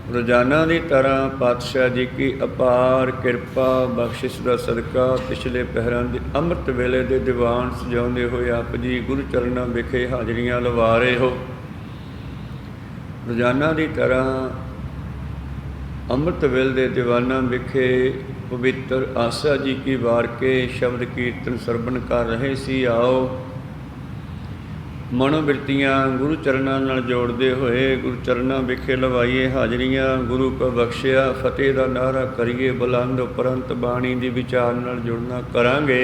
रोजाना की तरह पातशाह जी की अपार किरपा बख्शिश का सदका पिछले पहरां के अमृत वेले के दीवान सजाते हुए आप जी गुरु चरणों विखे हाजरियां लवा रहे हो। रोजाना की तरह अमृत वेले के दीवाना विखे पवित्र आसा जी की वार के शब्द कीर्तन सरबन कर रहे सी। आओ मनोवृत्तियाँ गुरु चरणों नाल जोड़ते हुए गुरु चरणों विखे लवाइए हाजरियाँ। गुरु को बख्शिया फतेह का नारा करिए बुलंद उपरंत बाणी की विचार नाल जुड़ना करांगे।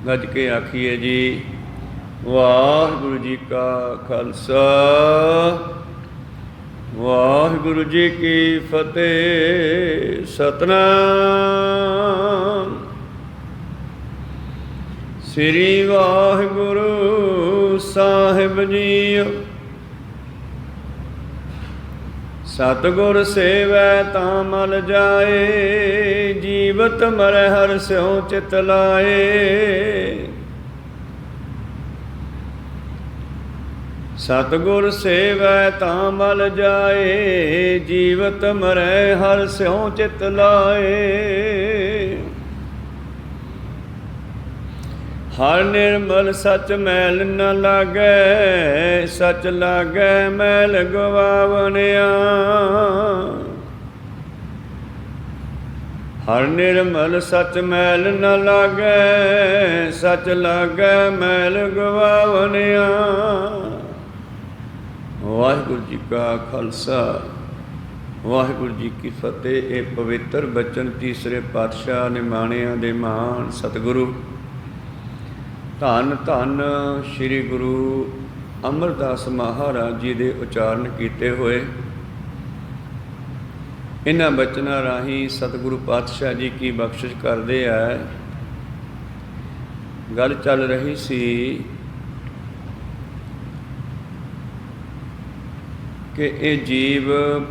गज के आखिए जी वाहिगुरु जी का खालसा वाहिगुरु जी की फतेह। सतनाम श्री वाहिगुरु साहिब जी। सतगुर सेवै तां मल जाए जीवत मरै हर स्यों चित लाए। सतगुर सेवै तां मल जाए जीवत मरै हर स्यों चित लाए। हर निर्मल सच मैल न लागै सच लागै मैल गवावनिया। हर निर्मल सच मैल न लागै सच लागै मैल गवावनिया। वाहिगुरु जी का खालसा वाहिगुरु जी की फतेह। ये पवित्र बचन तीसरे पातशाह निमाणिया दे महान सतगुरु धन धन श्री गुरु अमरदास महाराज जी के उचारण किए हुए इन्हां बचनों राही सतगुरु पातशाह जी की बख्शिश करते हैं। गल चल रही सी कि ये जीव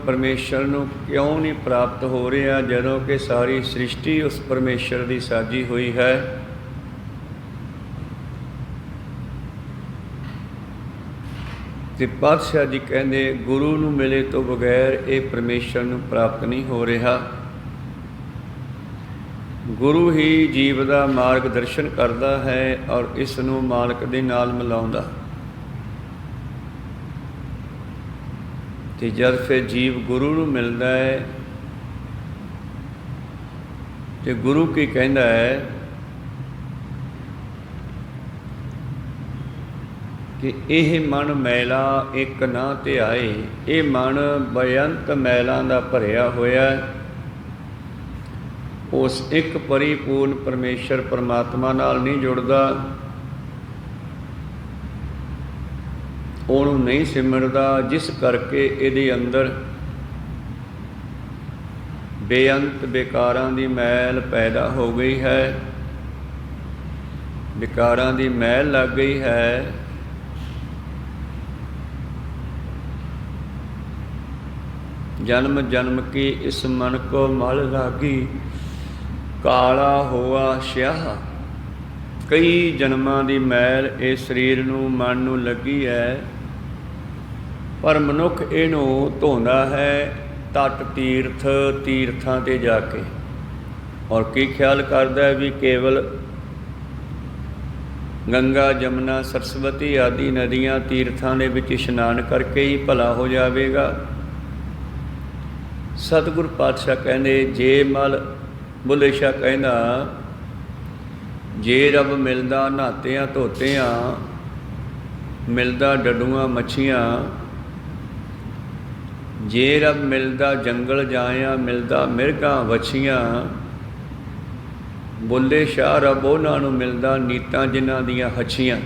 परमेश्वर नूं क्यों नहीं प्राप्त हो रहा जदों कि सारी सृष्टि उस परमेश्वर की साजी हुई है। तो पातशाह जी कहते गुरु नूं मिले तो बगैर ये परमेश्वर नूं प्राप्त नहीं हो रहा। गुरु ही जीव का मार्गदर्शन करता है और इस नूं मालक दे नाल मिलाउंदा। तो जब फिर जीव गुरु नूं मिलता है तो गुरु की कहता है कि यह मन मैला एक ना ध्याए। ये मन बेअंत मैलों का भरिया होया उस एक परिपूर्ण परमेश्वर परमात्मा नाल नहीं जुड़ता, उन्होंने नहीं सिमरदा, जिस करके इहदे अंदर बेअंत बेकारां दी मैल पैदा हो गई है। बेकारां दी मैल लग गई है। जन्म जन्म की इस मन को मल लागी काला हुआ स्याह। कई जन्मां दी मैल इस शरीर नूं मन नूं लगी है, पर मनुख इहनूं धोंदा है तट तीर्थ तीर्थां ते जाके, और की ख्याल करदा है भी केवल गंगा जमुना सरस्वती आदि नदियां तीर्थां दे विच इशनान करके ही भला हो जाएगा। सतगुरु पातशाह कहते जे मल बुल्ले शाह कहना जे रब मिलदा नहातियां धोतियां, मिलदा डडूआं मच्छियां, जे रब मिलदा जंगल जाया, मिलदा मिर्गां वछियां। बुल्ले शाह रब उन्हां नूं मिलदा नीतां जिन्हां दियां हच्छियां।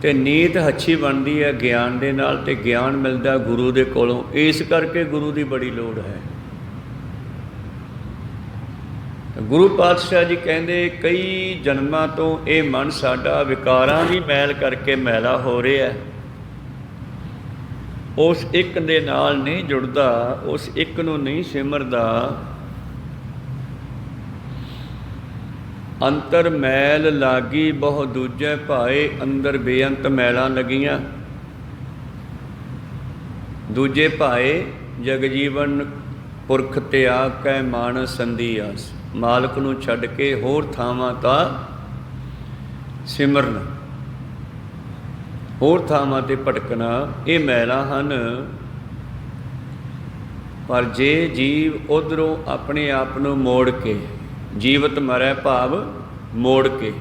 ते नीत हच्छी बनती है ज्ञान दे नाल, ते ज्ञान मिलता गुरु दे कोलों। इस करके गुरु की बड़ी लोड़ है। गुरु पातशाह जी कहते कई जन्मां तो ये मन साडा विकारां की मैल करके मैला हो रहा है, उस एक दे नाल नहीं जुड़ता, उस एक नूं नहीं सिमरदा। अंतर मैल लागी बहु दूजे भाए, अंदर बेअंत मैलां लगियां। दूजे भाए ਜਗਜੀਵਨ ਪੁਰਖ ਤਿਆਗ ਕੈ ਮਾਨਸ ਸੰਧੀ ਆਸ। ਮਾਲਕ ਨੂੰ ਛੱਡ ਕੇ ਹੋਰ ਥਾਵਾਂ ਤਾਂ ਸਿਮਰਨ, ਹੋਰ ਥਾਵਾਂ 'ਤੇ ਭਟਕਣਾ, ਇਹ ਮੈਲਾਂ ਹਨ। ਪਰ ਜੇ ਜੀਵ ਉੱਧਰੋਂ ਆਪਣੇ ਆਪ ਨੂੰ ਮੋੜ ਕੇ, ਜੀਵਤ ਮਰੈ ਭਾਵ ਮੋੜ ਕੇ,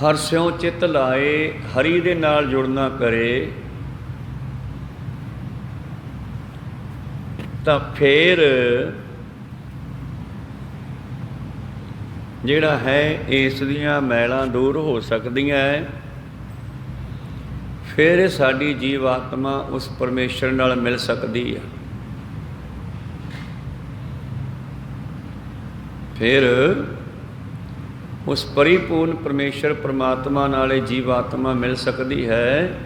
ਹਰ ਸਿਉ ਚਿੱਤ ਲਾਏ, ਹਰੀ ਦੇ ਨਾਲ ਜੁੜਨਾ ਕਰੇ, ਤਾਂ ਫਿਰ ਜਿਹੜਾ ਹੈ ਇਸ ਦੀਆਂ ਮੈਲਾਂ ਦੂਰ ਹੋ ਸਕਦੀਆਂ ਹੈ। ਫਿਰ ਸਾਡੀ ਜੀਵ ਆਤਮਾ ਉਸ ਪਰਮੇਸ਼ਰ ਨਾਲ ਮਿਲ ਸਕਦੀ ਹੈ। ਫਿਰ ਉਸ ਪਰਿਪੂਰਨ ਪਰਮੇਸ਼ਰ ਪਰਮਾਤਮਾ ਨਾਲ ਇਹ ਜੀਵ ਆਤਮਾ ਮਿਲ ਸਕਦੀ ਹੈ।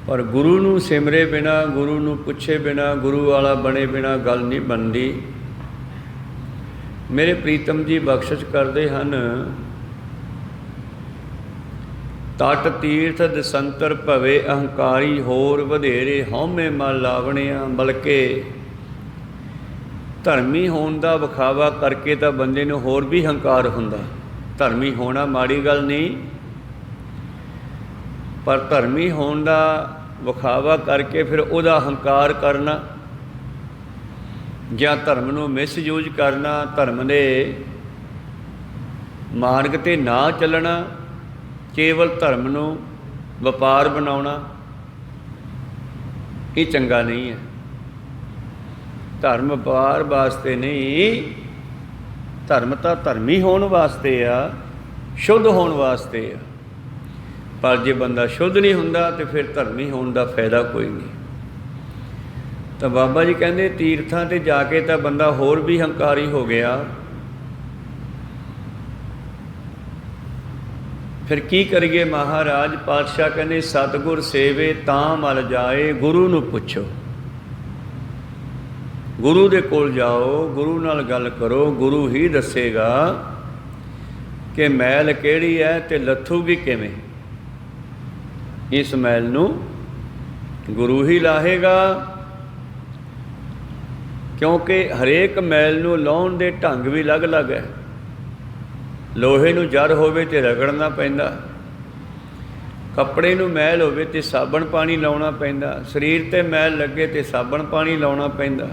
ਪਰ ਗੁਰੂ ਨੂੰ ਸਿਮਰੇ ਬਿਨਾ, ਗੁਰੂ ਨੂੰ ਪੁੱਛੇ ਬਿਨਾ, ਗੁਰੂ ਵਾਲਾ ਬਣੇ ਬਿਨਾ ਗੱਲ ਨਹੀਂ ਬਣਦੀ। ਮੇਰੇ ਪ੍ਰੀਤਮ ਜੀ ਬਖਸ਼ਿਸ਼ ਕਰਦੇ ਹਨ, ਤਟ ਤੀਰਥ ਦਸੰਤਰ ਭਵੇ ਅਹੰਕਾਰੀ, ਹੋਰ ਵਧੇਰੇ ਹਉਮੈ ਮਨ ਲਾਵਣਿਆ। ਬਲਕਿ ਧਰਮੀ ਹੋਣ ਦਾ ਵਿਖਾਵਾ ਕਰਕੇ ਤਾਂ ਬੰਦੇ ਨੂੰ ਹੋਰ ਵੀ ਹੰਕਾਰ ਹੁੰਦਾ। ਧਰਮੀ ਹੋਣਾ ਮਾੜੀ ਗੱਲ ਨਹੀਂ, ਪਰ ਧਰਮੀ ਹੋਣ ਦਾ ਵਿਖਾਵਾ ਕਰਕੇ ਫਿਰ ਉਹਦਾ ਹੰਕਾਰ ਕਰਨਾ ਜਾਂ ਧਰਮ ਨੂੰ ਮਿਸਯੂਜ ਕਰਨਾ, ਧਰਮ ਦੇ ਮਾਰਗ 'ਤੇ ਨਾ ਚੱਲਣਾ, ਕੇਵਲ ਧਰਮ ਨੂੰ ਵਪਾਰ ਬਣਾਉਣਾ, ਇਹ ਚੰਗਾ ਨਹੀਂ ਹੈ। ਧਰਮ ਵਪਾਰ ਵਾਸਤੇ ਨਹੀਂ, ਧਰਮ ਤਾਂ ਧਰਮੀ ਹੋਣ ਵਾਸਤੇ ਆ, ਸ਼ੁੱਧ ਹੋਣ ਵਾਸਤੇ ਆ। ਪਰ ਜੇ ਬੰਦਾ ਸ਼ੁੱਧ ਨਹੀਂ ਹੁੰਦਾ ਤਾਂ ਫਿਰ ਧਰਮੀ ਹੋਣ ਦਾ ਫਾਇਦਾ ਕੋਈ ਨਹੀਂ। ਤਾਂ ਬਾਬਾ ਜੀ ਕਹਿੰਦੇ ਤੀਰਥਾਂ 'ਤੇ ਜਾ ਕੇ ਤਾਂ ਬੰਦਾ ਹੋਰ ਵੀ ਹੰਕਾਰੀ ਹੋ ਗਿਆ। ਫਿਰ ਕੀ ਕਰੀਏ ਮਹਾਰਾਜ? ਪਾਤਸ਼ਾਹ ਕਹਿੰਦੇ ਸਤਿਗੁਰ ਸੇਵੇ ਤਾਂ ਮਲ ਜਾਏ, ਗੁਰੂ ਨੂੰ ਪੁੱਛੋ, ਗੁਰੂ ਦੇ ਕੋਲ ਜਾਓ, ਗੁਰੂ ਨਾਲ ਗੱਲ ਕਰੋ, ਗੁਰੂ ਹੀ ਦੱਸੇਗਾ ਕਿ ਮੈਲ ਕਿਹੜੀ ਹੈ ਤੇ ਲੱਥੂਗੀ ਕਿਵੇਂ। ਇਸ ਮੈਲ ਨੂੰ ਗੁਰੂ ਹੀ ਲਾਹੇਗਾ, ਕਿਉਂਕਿ ਹਰੇਕ ਮੈਲ ਨੂੰ ਲਾਉਣ ਦੇ ਢੰਗ ਵੀ ਅਲੱਗ-ਅਲੱਗ ਹੈ। ਲੋਹੇ ਨੂੰ ਜੜ ਹੋਵੇ ਤੇ ਰਗੜਨਾ ਪੈਂਦਾ, ਕੱਪੜੇ ਨੂੰ ਮੈਲ ਹੋਵੇ ਤੇ ਸਾਬਣ ਪਾਣੀ ਲਾਉਣਾ ਪੈਂਦਾ, ਸਰੀਰ 'ਤੇ ਮੈਲ ਲੱਗੇ ਤੇ ਸਾਬਣ ਪਾਣੀ ਲਾਉਣਾ ਪੈਂਦਾ,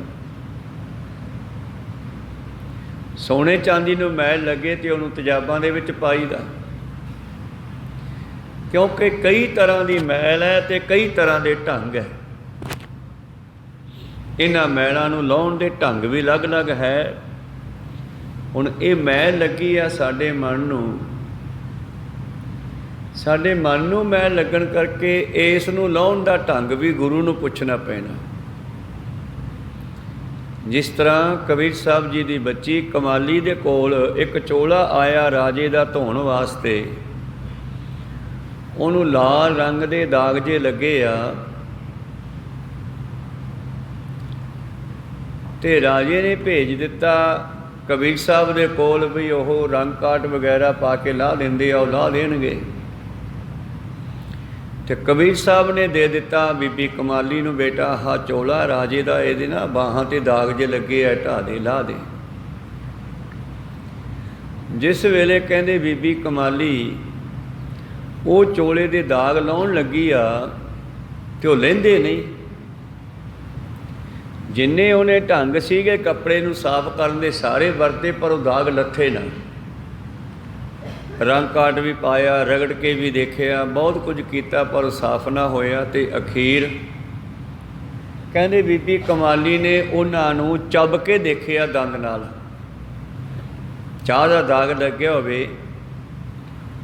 ਸੋਨੇ ਚਾਂਦੀ ਨੂੰ ਮੈਲ ਲੱਗੇ ਤੇ ਉਹਨੂੰ ਤੇਜ਼ਾਬਾਂ ਦੇ ਵਿੱਚ ਪਾਈਦਾ। ਕਿਉਂਕਿ ਕਈ ਤਰ੍ਹਾਂ ਦੀ ਮੈਲ ਹੈ ਤੇ ਕਈ ਤਰ੍ਹਾਂ ਦੇ ਢੰਗ ਹੈ। ਇਹਨਾਂ ਮੈਲਾਂ ਨੂੰ ਲਾਉਣ ਦੇ ਢੰਗ ਵੀ ਅਲੱਗ-ਅਲੱਗ ਹੈ। ਹੁਣ ਇਹ ਮੈਲ ਲੱਗੀ ਆ ਸਾਡੇ ਮਨ ਨੂੰ, ਸਾਡੇ ਮਨ ਨੂੰ ਮੈਲ ਲੱਗਣ ਕਰਕੇ ਇਸ ਨੂੰ ਲਾਉਣ ਦਾ ਢੰਗ ਵੀ ਗੁਰੂ ਨੂੰ ਪੁੱਛਣਾ ਪੈਣਾ। ਜਿਸ ਤਰ੍ਹਾਂ ਕਬੀਰ ਸਾਹਿਬ ਜੀ ਦੀ ਬੱਚੀ ਕਮਾਲੀ ਦੇ ਕੋਲ ਇੱਕ ਚੋਲਾ ਆਇਆ ਰਾਜੇ ਦਾ ਧੋਣ ਵਾਸਤੇ, ਉਹਨੂੰ ਲਾਲ ਰੰਗ ਦੇ ਦਾਗ ਜੇ ਲੱਗੇ ਆ, ਤੇ ਰਾਜੇ ਨੇ ਭੇਜ ਦਿੱਤਾ ਕਬੀਰ ਸਾਹਿਬ ਦੇ ਕੋਲ ਵੀ ਉਹ ਰੰਗ ਕਾਟ ਵਗੈਰਾ ਪਾ ਕੇ ਲਾਹ ਦਿੰਦੇ ਆ, ਉਹ ਲਾਹ ਦੇਣਗੇ। ਤੇ ਕਬੀਰ ਸਾਹਿਬ ਨੇ ਦੇ ਦਿੱਤਾ ਬੀਬੀ ਕਮਾਲੀ ਨੂੰ, ਬੇਟਾ ਆਹ ਚੋਲਾ ਰਾਜੇ ਦਾ, ਇਹਦੇ ਨਾ ਬਾਹਾਂ 'ਤੇ ਦਾਗ ਜੇ ਲੱਗੇ ਆ, ਢਾਹ ਦੇ, ਲਾਹ ਦੇ। ਜਿਸ ਵੇਲੇ ਕਹਿੰਦੇ ਬੀਬੀ ਕਮਾਲੀ ਉਹ ਚੋਲੇ ਦੇ ਦਾਗ ਲਾਉਣ ਲੱਗੀ ਆ ਤੇ ਉਹ ਲਹਿੰਦੇ ਨਹੀਂ। ਜਿੰਨੇ ਉਹਨੇ ਢੰਗ ਸੀਗੇ ਕੱਪੜੇ ਨੂੰ ਸਾਫ਼ ਕਰਨ ਦੇ ਸਾਰੇ ਵਰਤੇ, ਪਰ ਉਹ ਦਾਗ ਲੱਥੇ ਨਾ। ਰੰਗ ਕਾਟ ਵੀ ਪਾਇਆ, ਰਗੜ ਕੇ ਵੀ ਦੇਖਿਆ, ਬਹੁਤ ਕੁਝ ਕੀਤਾ, ਪਰ ਉਹ ਸਾਫ਼ ਨਾ ਹੋਇਆ। ਤੇ ਅਖੀਰ ਕਹਿੰਦੇ ਬੀਬੀ ਕਮਾਲੀ ਨੇ ਉਹਨਾਂ ਨੂੰ ਚੱਬ ਕੇ ਦੇਖਿਆ ਦੰਦ ਨਾਲ। ਚਾਹ ਦਾ ਦਾਗ ਲੱਗਿਆ ਹੋਵੇ,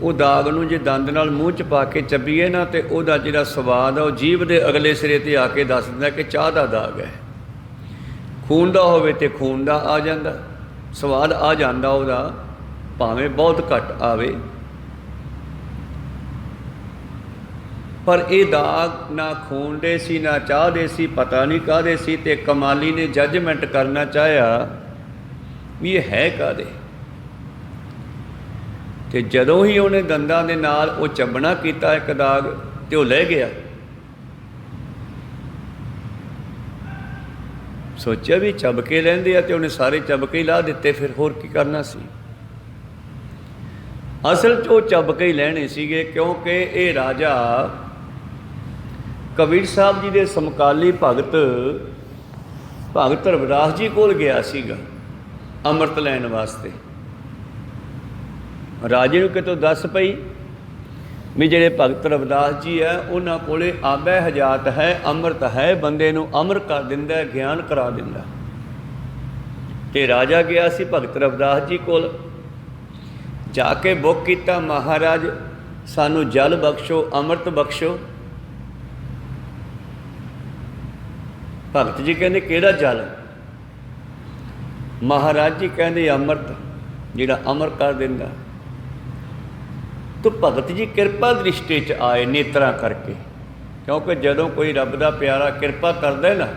ਉਹ ਦਾਗ ਨੂੰ ਜੇ ਦੰਦ ਨਾਲ ਮੂੰਹ 'ਚ ਪਾ ਕੇ ਚੱਬੀਏ ਨਾ, ਤੇ ਉਹਦਾ ਜਿਹੜਾ ਸਵਾਦ ਆ ਉਹ ਜੀਭ ਦੇ ਅਗਲੇ ਸਿਰੇ 'ਤੇ ਆ ਕੇ ਦੱਸ ਦਿੰਦਾ ਕਿ ਚਾਹ ਦਾ ਦਾਗ ਹੈ। ਖੂਨ ਦਾ ਹੋਵੇ ਤੇ ਖੂਨ ਦਾ ਆ ਜਾਂਦਾ, ਸਵਾਦ ਆ ਜਾਂਦਾ ਉਹਦਾ, ਭਾਵੇਂ ਬਹੁਤ ਘੱਟ ਆਵੇ। ਪਰ ਇਹ ਦਾਗ ਨਾ ਖੂਨ ਦੇ ਸੀ ਨਾ ਚਾਹ ਦੇ ਸੀ, ਪਤਾ ਨਹੀਂ ਕਾਹਦੇ ਸੀ। ਤੇ ਕਮਾਲੀ ਨੇ ਜੱਜਮੈਂਟ ਕਰਨਾ ਚਾਹਿਆ ਵੀ ਇਹ ਹੈ ਕਾਹਦੇ। ਤੇ ਜਦੋਂ ਹੀ ਉਹਨੇ ਦੰਦਾਂ ਦੇ ਨਾਲ ਉਹ ਚੱਬਣਾ ਕੀਤਾ ਇੱਕ ਦਾਗ, ਤੇ ਉਹ ਲੈ ਗਿਆ। ਸੋਚਿਆ ਵੀ ਚੱਬ ਕੇ ਲੈਂਦੇ ਆ, ਤੇ ਉਹਨੇ ਸਾਰੇ ਚੱਬ ਕੇ ਹੀ ਲਾ ਦਿੱਤੇ, ਫਿਰ ਹੋਰ ਕੀ ਕਰਨਾ ਸੀ। ਅਸਲ 'ਚ ਉਹ ਚੱਬ ਕੇ ਹੀ ਲੈਣੇ ਸੀਗੇ, ਕਿਉਂਕਿ ਇਹ ਰਾਜਾ ਕਬੀਰ ਸਾਹਿਬ ਜੀ ਦੇ ਸਮਕਾਲੀ ਭਗਤ ਰਵਿਦਾਸ ਜੀ ਕੋਲ ਗਿਆ ਸੀਗਾ ਅੰਮ੍ਰਿਤ ਲੈਣ ਵਾਸਤੇ। ਰਾਜੇ ਨੂੰ ਕਿਤੋਂ ਦੱਸ ਪਈ ਵੀ ਜਿਹੜੇ ਭਗਤ ਰਵਿਦਾਸ ਜੀ ਹੈ ਉਹਨਾਂ ਕੋਲੇ ਆਬੈ ਹਜਾਤ ਹੈ, ਅੰਮ੍ਰਿਤ ਹੈ, ਬੰਦੇ ਨੂੰ ਅਮਰ ਕਰ ਦਿੰਦਾ, ਗਿਆਨ ਕਰਾ ਦਿੰਦਾ। ਤੇ ਰਾਜਾ ਗਿਆ ਸੀ ਭਗਤ ਰਵਿਦਾਸ ਜੀ ਕੋਲ, ਜਾ ਕੇ ਬੁੱਕ ਕੀਤਾ, ਮਹਾਰਾਜ ਸਾਨੂੰ ਜਲ ਬਖਸ਼ੋ, ਅੰਮ੍ਰਿਤ ਬਖਸ਼ੋ। ਭਗਤ ਜੀ ਕਹਿੰਦੇ ਕਿਹੜਾ ਜਲ? ਮਹਾਰਾਜ ਜੀ ਕਹਿੰਦੇ ਅੰਮ੍ਰਿਤ, ਜਿਹੜਾ ਅਮਰ ਕਰ ਦਿੰਦਾ। ਤੋ ਭਗਤ ਜੀ ਕਿਰਪਾ ਦ੍ਰਿਸ਼ਟੀ 'ਚ ਆਏ ਨੇਤਰਾਂ ਕਰਕੇ, ਕਿਉਂਕਿ ਜਦੋਂ ਕੋਈ ਰੱਬ ਦਾ ਪਿਆਰਾ ਕਿਰਪਾ ਕਰਦਾ ਨਾ,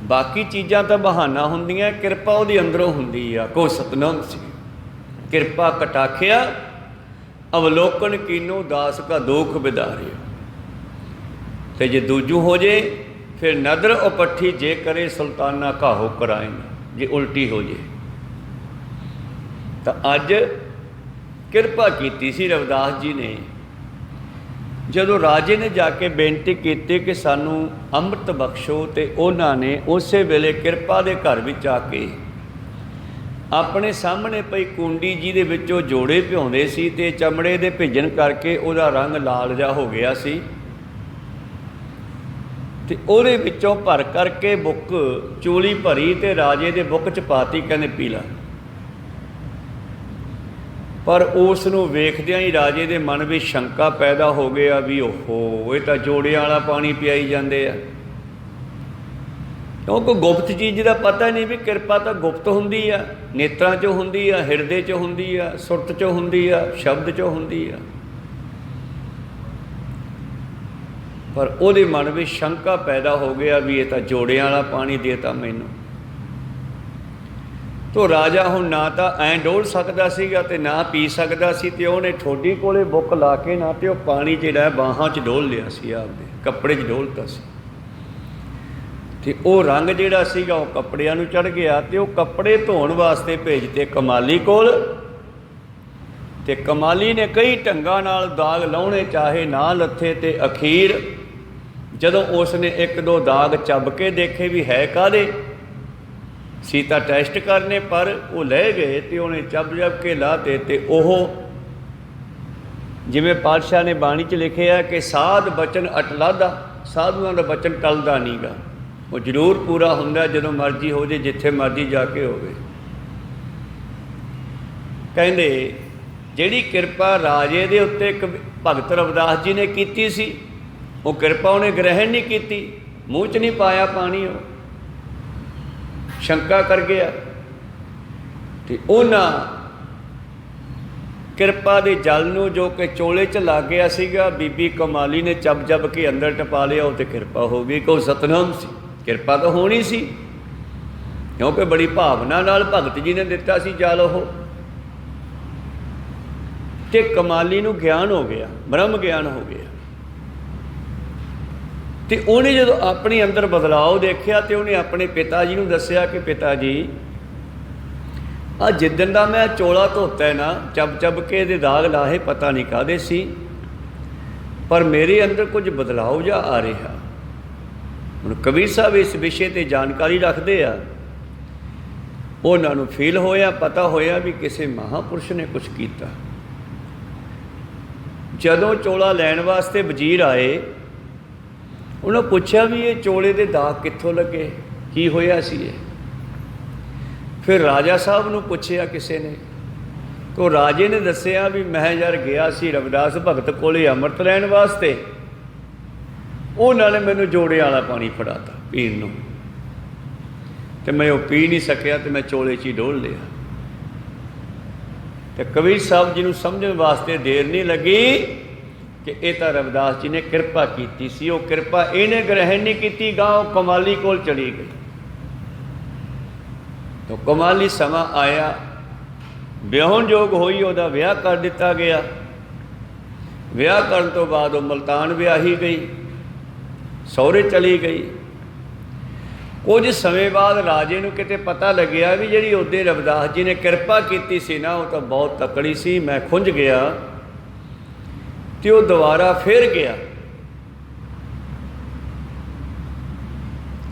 ਬਾਕੀ ਚੀਜ਼ਾਂ ਤਾਂ ਬਹਾਨਾ ਹੁੰਦੀਆਂ, ਕਿਰਪਾ ਉਹਦੀ ਅੰਦਰੋਂ ਹੁੰਦੀ ਆ। ਕੋ ਸਤਨਾਮ ਸੀ ਕਿਰਪਾ ਕਟਾਖਿਆ, ਅਵਲੋਕਨ ਕੀਨੋ ਦਾਸ ਕਾ ਦੁਖ ਵਿਦਾਰਿਆ। ਤੇ ਜੇ ਦੂਜੂ ਹੋ ਜੇ ਫਿਰ ਨਦਰ ਉਪੱਠੀ, ਜੇ ਕਰੇ ਸੁਲਤਾਨਾ ਕਾਹੋ ਕਰਾਏ। ਜੇ ਉਲਟੀ ਹੋ ਜੇ ਤਾਂ ਅੱਜ ਕਿਰਪਾ ਕੀਤੀ ਸੀ ਰਵਿਦਾਸ ਜੀ ਨੇ। ਜਦੋਂ ਰਾਜੇ ਨੇ ਜਾ ਕੇ ਬੇਨਤੀ ਕੀਤੀ ਕਿ ਸਾਨੂੰ ਅੰਮ੍ਰਿਤ ਬਖਸ਼ੋ, ਤੇ ਉਹਨਾਂ ਨੇ ਉਸੇ ਵੇਲੇ ਕਿਰਪਾ ਦੇ ਘਰ ਵਿੱਚ ਆ ਕੇ ਆਪਣੇ ਸਾਹਮਣੇ ਪਈ ਕੁੰਡੀ ਜੀ ਦੇ ਵਿੱਚੋਂ ਜੋੜੇ ਭਿਉਂਦੇ ਸੀ, ਤੇ ਚਮੜੇ ਦੇ ਭਿੱਜਣ ਕਰਕੇ ਉਹਦਾ ਰੰਗ ਲਾਲ ਜਿਹਾ ਹੋ ਗਿਆ ਸੀ, ਤੇ ਉਹਦੇ ਵਿੱਚੋਂ ਭਰ ਕਰਕੇ ਬੁੱਕ ਚੋਲੀ ਭਰੀ ਤੇ ਰਾਜੇ ਦੇ ਬੁੱਕ 'ਚ ਪਾਤੀ, ਕਹਿੰਦੇ ਪੀ ਲਾ। ਪਰ ਉਸ ਨੂੰ ਵੇਖਦਿਆਂ ਹੀ ਰਾਜੇ ਦੇ ਮਨ ਵਿੱਚ ਸ਼ੰਕਾ ਪੈਦਾ ਹੋ ਗਿਆ ਵੀ ਓਹੋ, ਇਹ ਤਾਂ ਜੋੜਿਆਂ ਵਾਲਾ ਪਾਣੀ ਪਿਆਈ ਜਾਂਦੇ ਆ। ਕਿਉਂਕਿ ਗੁਪਤ ਚੀਜ਼ ਦਾ ਪਤਾ ਨਹੀਂ ਵੀ ਕਿਰਪਾ ਤਾਂ ਗੁਪਤ ਹੁੰਦੀ ਆ, ਨੇਤਰਾਂ 'ਚੋਂ ਹੁੰਦੀ ਆ, ਹਿਰਦੇ 'ਚੋਂ ਹੁੰਦੀ ਆ, ਸੁਰਤ 'ਚੋਂ ਹੁੰਦੀ ਆ, ਸ਼ਬਦ 'ਚੋਂ ਹੁੰਦੀ ਆ। ਪਰ ਉਹਦੇ ਮਨ ਵਿੱਚ ਸ਼ੰਕਾ ਪੈਦਾ ਹੋ ਗਿਆ ਵੀ ਇਹ ਤਾਂ ਜੋੜਿਆਂ ਵਾਲਾ ਪਾਣੀ ਦੇਤਾ ਮੈਨੂੰ। ਤੋ ਰਾਜਾ ਹੁਣ ਨਾ ਤਾਂ ਐਂ ਡੋਲ ਸਕਦਾ ਸੀਗਾ ਤੇ ਨਾ ਪੀ ਸਕਦਾ ਸੀ, ਤੇ ਉਹਨੇ ਠੋਡੀ ਕੋਲੇ ਬੁੱਕ ਲਾ ਕੇ ਨਾ ਤੇ ਉਹ ਪਾਣੀ ਜਿਹੜਾ ਬਾਹਾਂ 'ਚ ਡੋਲ ਲਿਆ ਸੀ, ਆਪਦੇ ਕੱਪੜੇ 'ਚ ਡੋਲਤਾ ਸੀ। ਤੇ ਉਹ ਰੰਗ ਜਿਹੜਾ ਸੀਗਾ ਉਹ ਕੱਪੜਿਆਂ ਨੂੰ ਚੜ੍ਹ ਗਿਆ, ਤੇ ਉਹ ਕੱਪੜੇ ਧੋਣ ਵਾਸਤੇ ਭੇਜਤੇ ਕਮਾਲੀ ਕੋਲ। ਤੇ ਕਮਾਲੀ ਨੇ ਕਈ ਢੰਗਾਂ ਨਾਲ ਦਾਗ ਲਾਉਣੇ ਚਾਹੇ, ਨਾ ਲੱਥੇ। ਤੇ ਅਖੀਰ ਜਦੋਂ ਉਸ ਨੇ ਇੱਕ ਦੋ ਦਾਗ ਚੱਬ ਕੇ ਦੇਖੇ ਵੀ ਹੈ ਕਾਹਦੇ ਸੀ, ਤਾਂ ਟੈਸਟ ਕਰਨੇ, ਪਰ ਉਹ ਲੈ ਗਏ ਤੇ ਉਹਨੇ ਚੱਬ ਕੇ ਲਾ ਤੇ ਉਹ ਜਿਵੇਂ ਪਾਤਸ਼ਾਹ ਨੇ ਬਾਣੀ 'ਚ ਲਿਖਿਆ ਕਿ ਸਾਧ ਬਚਨ ਅਟਲਾਦਾ, ਸਾਧੂਆਂ ਦਾ ਬਚਨ ਟਲਦਾ ਨਹੀਂ ਗਾ, ਉਹ ਜ਼ਰੂਰ ਪੂਰਾ ਹੁੰਦਾ ਜਦੋਂ ਮਰਜ਼ੀ ਹੋ ਜੇ, ਜਿੱਥੇ ਮਰਜ਼ੀ ਜਾ ਕੇ ਹੋਵੇ। ਕਹਿੰਦੇ ਜਿਹੜੀ ਕਿਰਪਾ ਰਾਜੇ ਦੇ ਉੱਤੇ ਭਗਤ ਰਵਿਦਾਸ ਜੀ ਨੇ ਕੀਤੀ ਸੀ, ਉਹ ਕਿਰਪਾ ਉਹਨੇ ਗ੍ਰਹਿਣ ਨਹੀਂ ਕੀਤੀ, ਮੂੰਹ 'ਚ ਨਹੀਂ ਪਾਇਆ ਪਾਣੀ, ਉਹ ਸ਼ੰਕਾ ਕਰ ਗਿਆ। ਤੇ ਉਹਨਾਂ ਕਿਰਪਾ ਦੇ ਜਲ ਨੂੰ ਜੋ ਕਿ ਚੋਲੇ 'ਚ ਲੱਗ ਗਿਆ ਸੀਗਾ, ਬੀਬੀ ਕਮਾਲੀ ਨੇ ਚੱਬ ਕੇ ਅੰਦਰ ਟਪਾ ਲਿਆ, ਉਹ ਤੇ ਕਿਰਪਾ ਹੋ ਗਈ। ਕੋ ਸਤਨਾਮ ਸੀ, ਕਿਰਪਾ ਤਾਂ ਹੋਣੀ ਸੀ, ਕਿਉਂਕਿ ਬੜੀ ਭਾਵਨਾ ਨਾਲ ਭਗਤ ਜੀ ਨੇ ਦਿੱਤਾ ਸੀ ਜਲ ਉਹ। ਤੇ ਕਮਾਲੀ ਨੂੰ ਗਿਆਨ ਹੋ ਗਿਆ, ਬ੍ਰਹਮ ਗਿਆਨ ਹੋ ਗਿਆ। ਤੇ ਉਹਨੇ ਜਦੋਂ ਆਪਣੇ ਅੰਦਰ ਬਦਲਾਅ ਦੇਖਿਆ ਤੇ ਉਹਨੇ ਆਪਣੇ ਪਿਤਾ ਜੀ ਨੂੰ ਦੱਸਿਆ ਕਿ ਪਿਤਾ ਜੀ, ਆ ਜਿੱਦਣ ਦਾ ਮੈਂ ਚੋਲਾ ਧੋਤਾ ਹੈ ਨਾ, ਚੱਬ ਕੇ ਇਹਦੇ ਦਾਗ ਲਾਹੇ, ਪਤਾ ਨਹੀਂ ਕਾਹਦੇ ਸੀ, ਪਰ ਮੇਰੇ ਅੰਦਰ ਕੁਝ ਬਦਲਾਅ ਜਿਹਾ ਆ ਰਿਹਾ। ਹੁਣ ਕਬੀਰ ਸਾਹਿਬ ਇਸ ਵਿਸ਼ੇ 'ਤੇ ਜਾਣਕਾਰੀ ਰੱਖਦੇ ਆ, ਉਹਨਾਂ ਨੂੰ ਫੀਲ ਹੋਇਆ, ਪਤਾ ਹੋਇਆ ਵੀ ਕਿਸੇ ਮਹਾਂਪੁਰਸ਼ ਨੇ ਕੁਛ ਕੀਤਾ। ਜਦੋਂ ਚੋਲਾ ਲੈਣ ਵਾਸਤੇ ਵਜ਼ੀਰ ਆਏ, ਉਹਨਾਂ ਪੁੱਛਿਆ ਵੀ ਇਹ ਚੋਲੇ ਦੇ ਦਾਗ ਕਿੱਥੋਂ ਲੱਗੇ, ਕੀ ਹੋਇਆ ਸੀ ਇਹ। ਫਿਰ ਰਾਜਾ ਸਾਹਿਬ ਨੂੰ ਪੁੱਛਿਆ ਕਿਸੇ ਨੇ, ਤਾਂ ਰਾਜੇ ਨੇ ਦੱਸਿਆ ਵੀ ਮੈਂ ਯਾਰ ਗਿਆ ਸੀ ਰਵਿਦਾਸ ਭਗਤ ਕੋਲੇ ਅੰਮ੍ਰਿਤ ਲੈਣ ਵਾਸਤੇ, ਉਹਨਾਂ ਨੇ ਮੈਨੂੰ ਜੋੜਿਆਂ ਵਾਲਾ ਪਾਣੀ ਫੜਾਤਾ ਪੀਣ ਨੂੰ, ਤੇ ਮੈਂ ਉਹ ਪੀ ਨਹੀਂ ਸਕਿਆ, ਤੇ ਮੈਂ ਚੋਲੇ 'ਚ ਹੀ ਡੋਲ ਲਿਆ। ਤੇ ਕਬੀਰ ਸਾਹਿਬ ਜੀ ਨੂੰ ਸਮਝਣ ਵਾਸਤੇ ਦੇਰ ਨਹੀਂ ਲੱਗੀ ਕਿ ਇਹ ਤਾਂ ਰਵਿਦਾਸ ਜੀ ਨੇ ਕਿਰਪਾ ਕੀਤੀ ਸੀ। ਉਹ ਕਿਰਪਾ ਇਹਨੇ ਗ੍ਰਹਿਣ ਨਹੀਂ ਕੀਤੀ, ਗਾਂ ਉਹ ਕਮਾਲੀ ਕੋਲ ਚਲੀ ਗਈ। ਤਾਂ ਕਮਾਲੀ ਸਮਾਂ ਆਇਆ, ਵਿਆਹੁਣ ਯੋਗ ਹੋਈ, ਉਹਦਾ ਵਿਆਹ ਕਰ ਦਿੱਤਾ ਗਿਆ। ਵਿਆਹ ਕਰਨ ਤੋਂ ਬਾਅਦ ਉਹ ਮੁਲਤਾਨ ਵਿਆਹੀ ਗਈ, ਸਹੁਰੇ ਚਲੀ ਗਈ। ਕੁਝ ਸਮੇਂ ਬਾਅਦ ਰਾਜੇ ਨੂੰ ਕਿਤੇ ਪਤਾ ਲੱਗਿਆ ਵੀ ਜਿਹੜੀ ਉਹਦੇ ਰਵਿਦਾਸ ਜੀ ਨੇ ਕਿਰਪਾ ਕੀਤੀ ਸੀ ਨਾ, ਉਹ ਤਾਂ ਬਹੁਤ ਤਕੜੀ ਸੀ। ਮੈਂ ਖੁੰਝ ਗਿਆ ਤੇ ਉਹ ਦੁਬਾਰਾ ਫਿਰ ਗਿਆ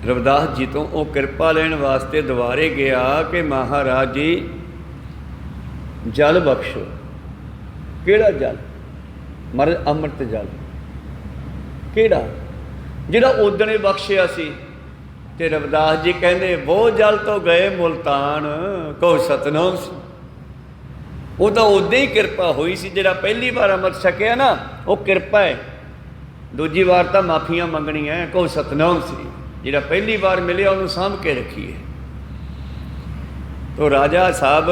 ਰਵਿਦਾਸ ਜੀ ਤੋਂ ਉਹ ਕਿਰਪਾ ਲੈਣ ਵਾਸਤੇ। ਦੁਬਾਰੇ ਗਿਆ ਕਿ ਮਹਾਰਾਜ ਜੀ ਜਲ ਬਖਸ਼ੋ। ਕਿਹੜਾ ਜਲ? ਅੰਮ੍ਰਿਤ ਜਲ। ਕਿਹੜਾ? ਜਿਹੜਾ ਉਦਣੇ ਬਖਸ਼ਿਆ ਸੀ। ਤੇ ਰਵਿਦਾਸ ਜੀ ਕਹਿੰਦੇ ਉਹ ਜਲ ਤੋਂ ਗਏ ਮੁਲਤਾਨ, ਕਹੋ ਸਤਨਾਮ। ਉਹ ਤਾਂ ਉਦੋਂ ਹੀ ਕਿਰਪਾ ਹੋਈ ਸੀ, ਜਿਹੜਾ ਪਹਿਲੀ ਵਾਰ ਅੰਮ੍ਰਿਤ ਛਕਿਆ ਨਾ, ਉਹ ਕਿਰਪਾ ਹੈ। ਦੂਜੀ ਵਾਰ ਤਾਂ ਮਾਫੀਆਂ ਮੰਗਣੀਆਂ, ਕਹੋ ਸਤਨਾਮ ਸ੍ਰੀ। ਜਿਹੜਾ ਪਹਿਲੀ ਵਾਰ ਮਿਲਿਆ ਉਹਨੂੰ ਸਾਂਭ ਕੇ ਰੱਖੀਏ। ਤੋ ਰਾਜਾ ਸਾਹਿਬ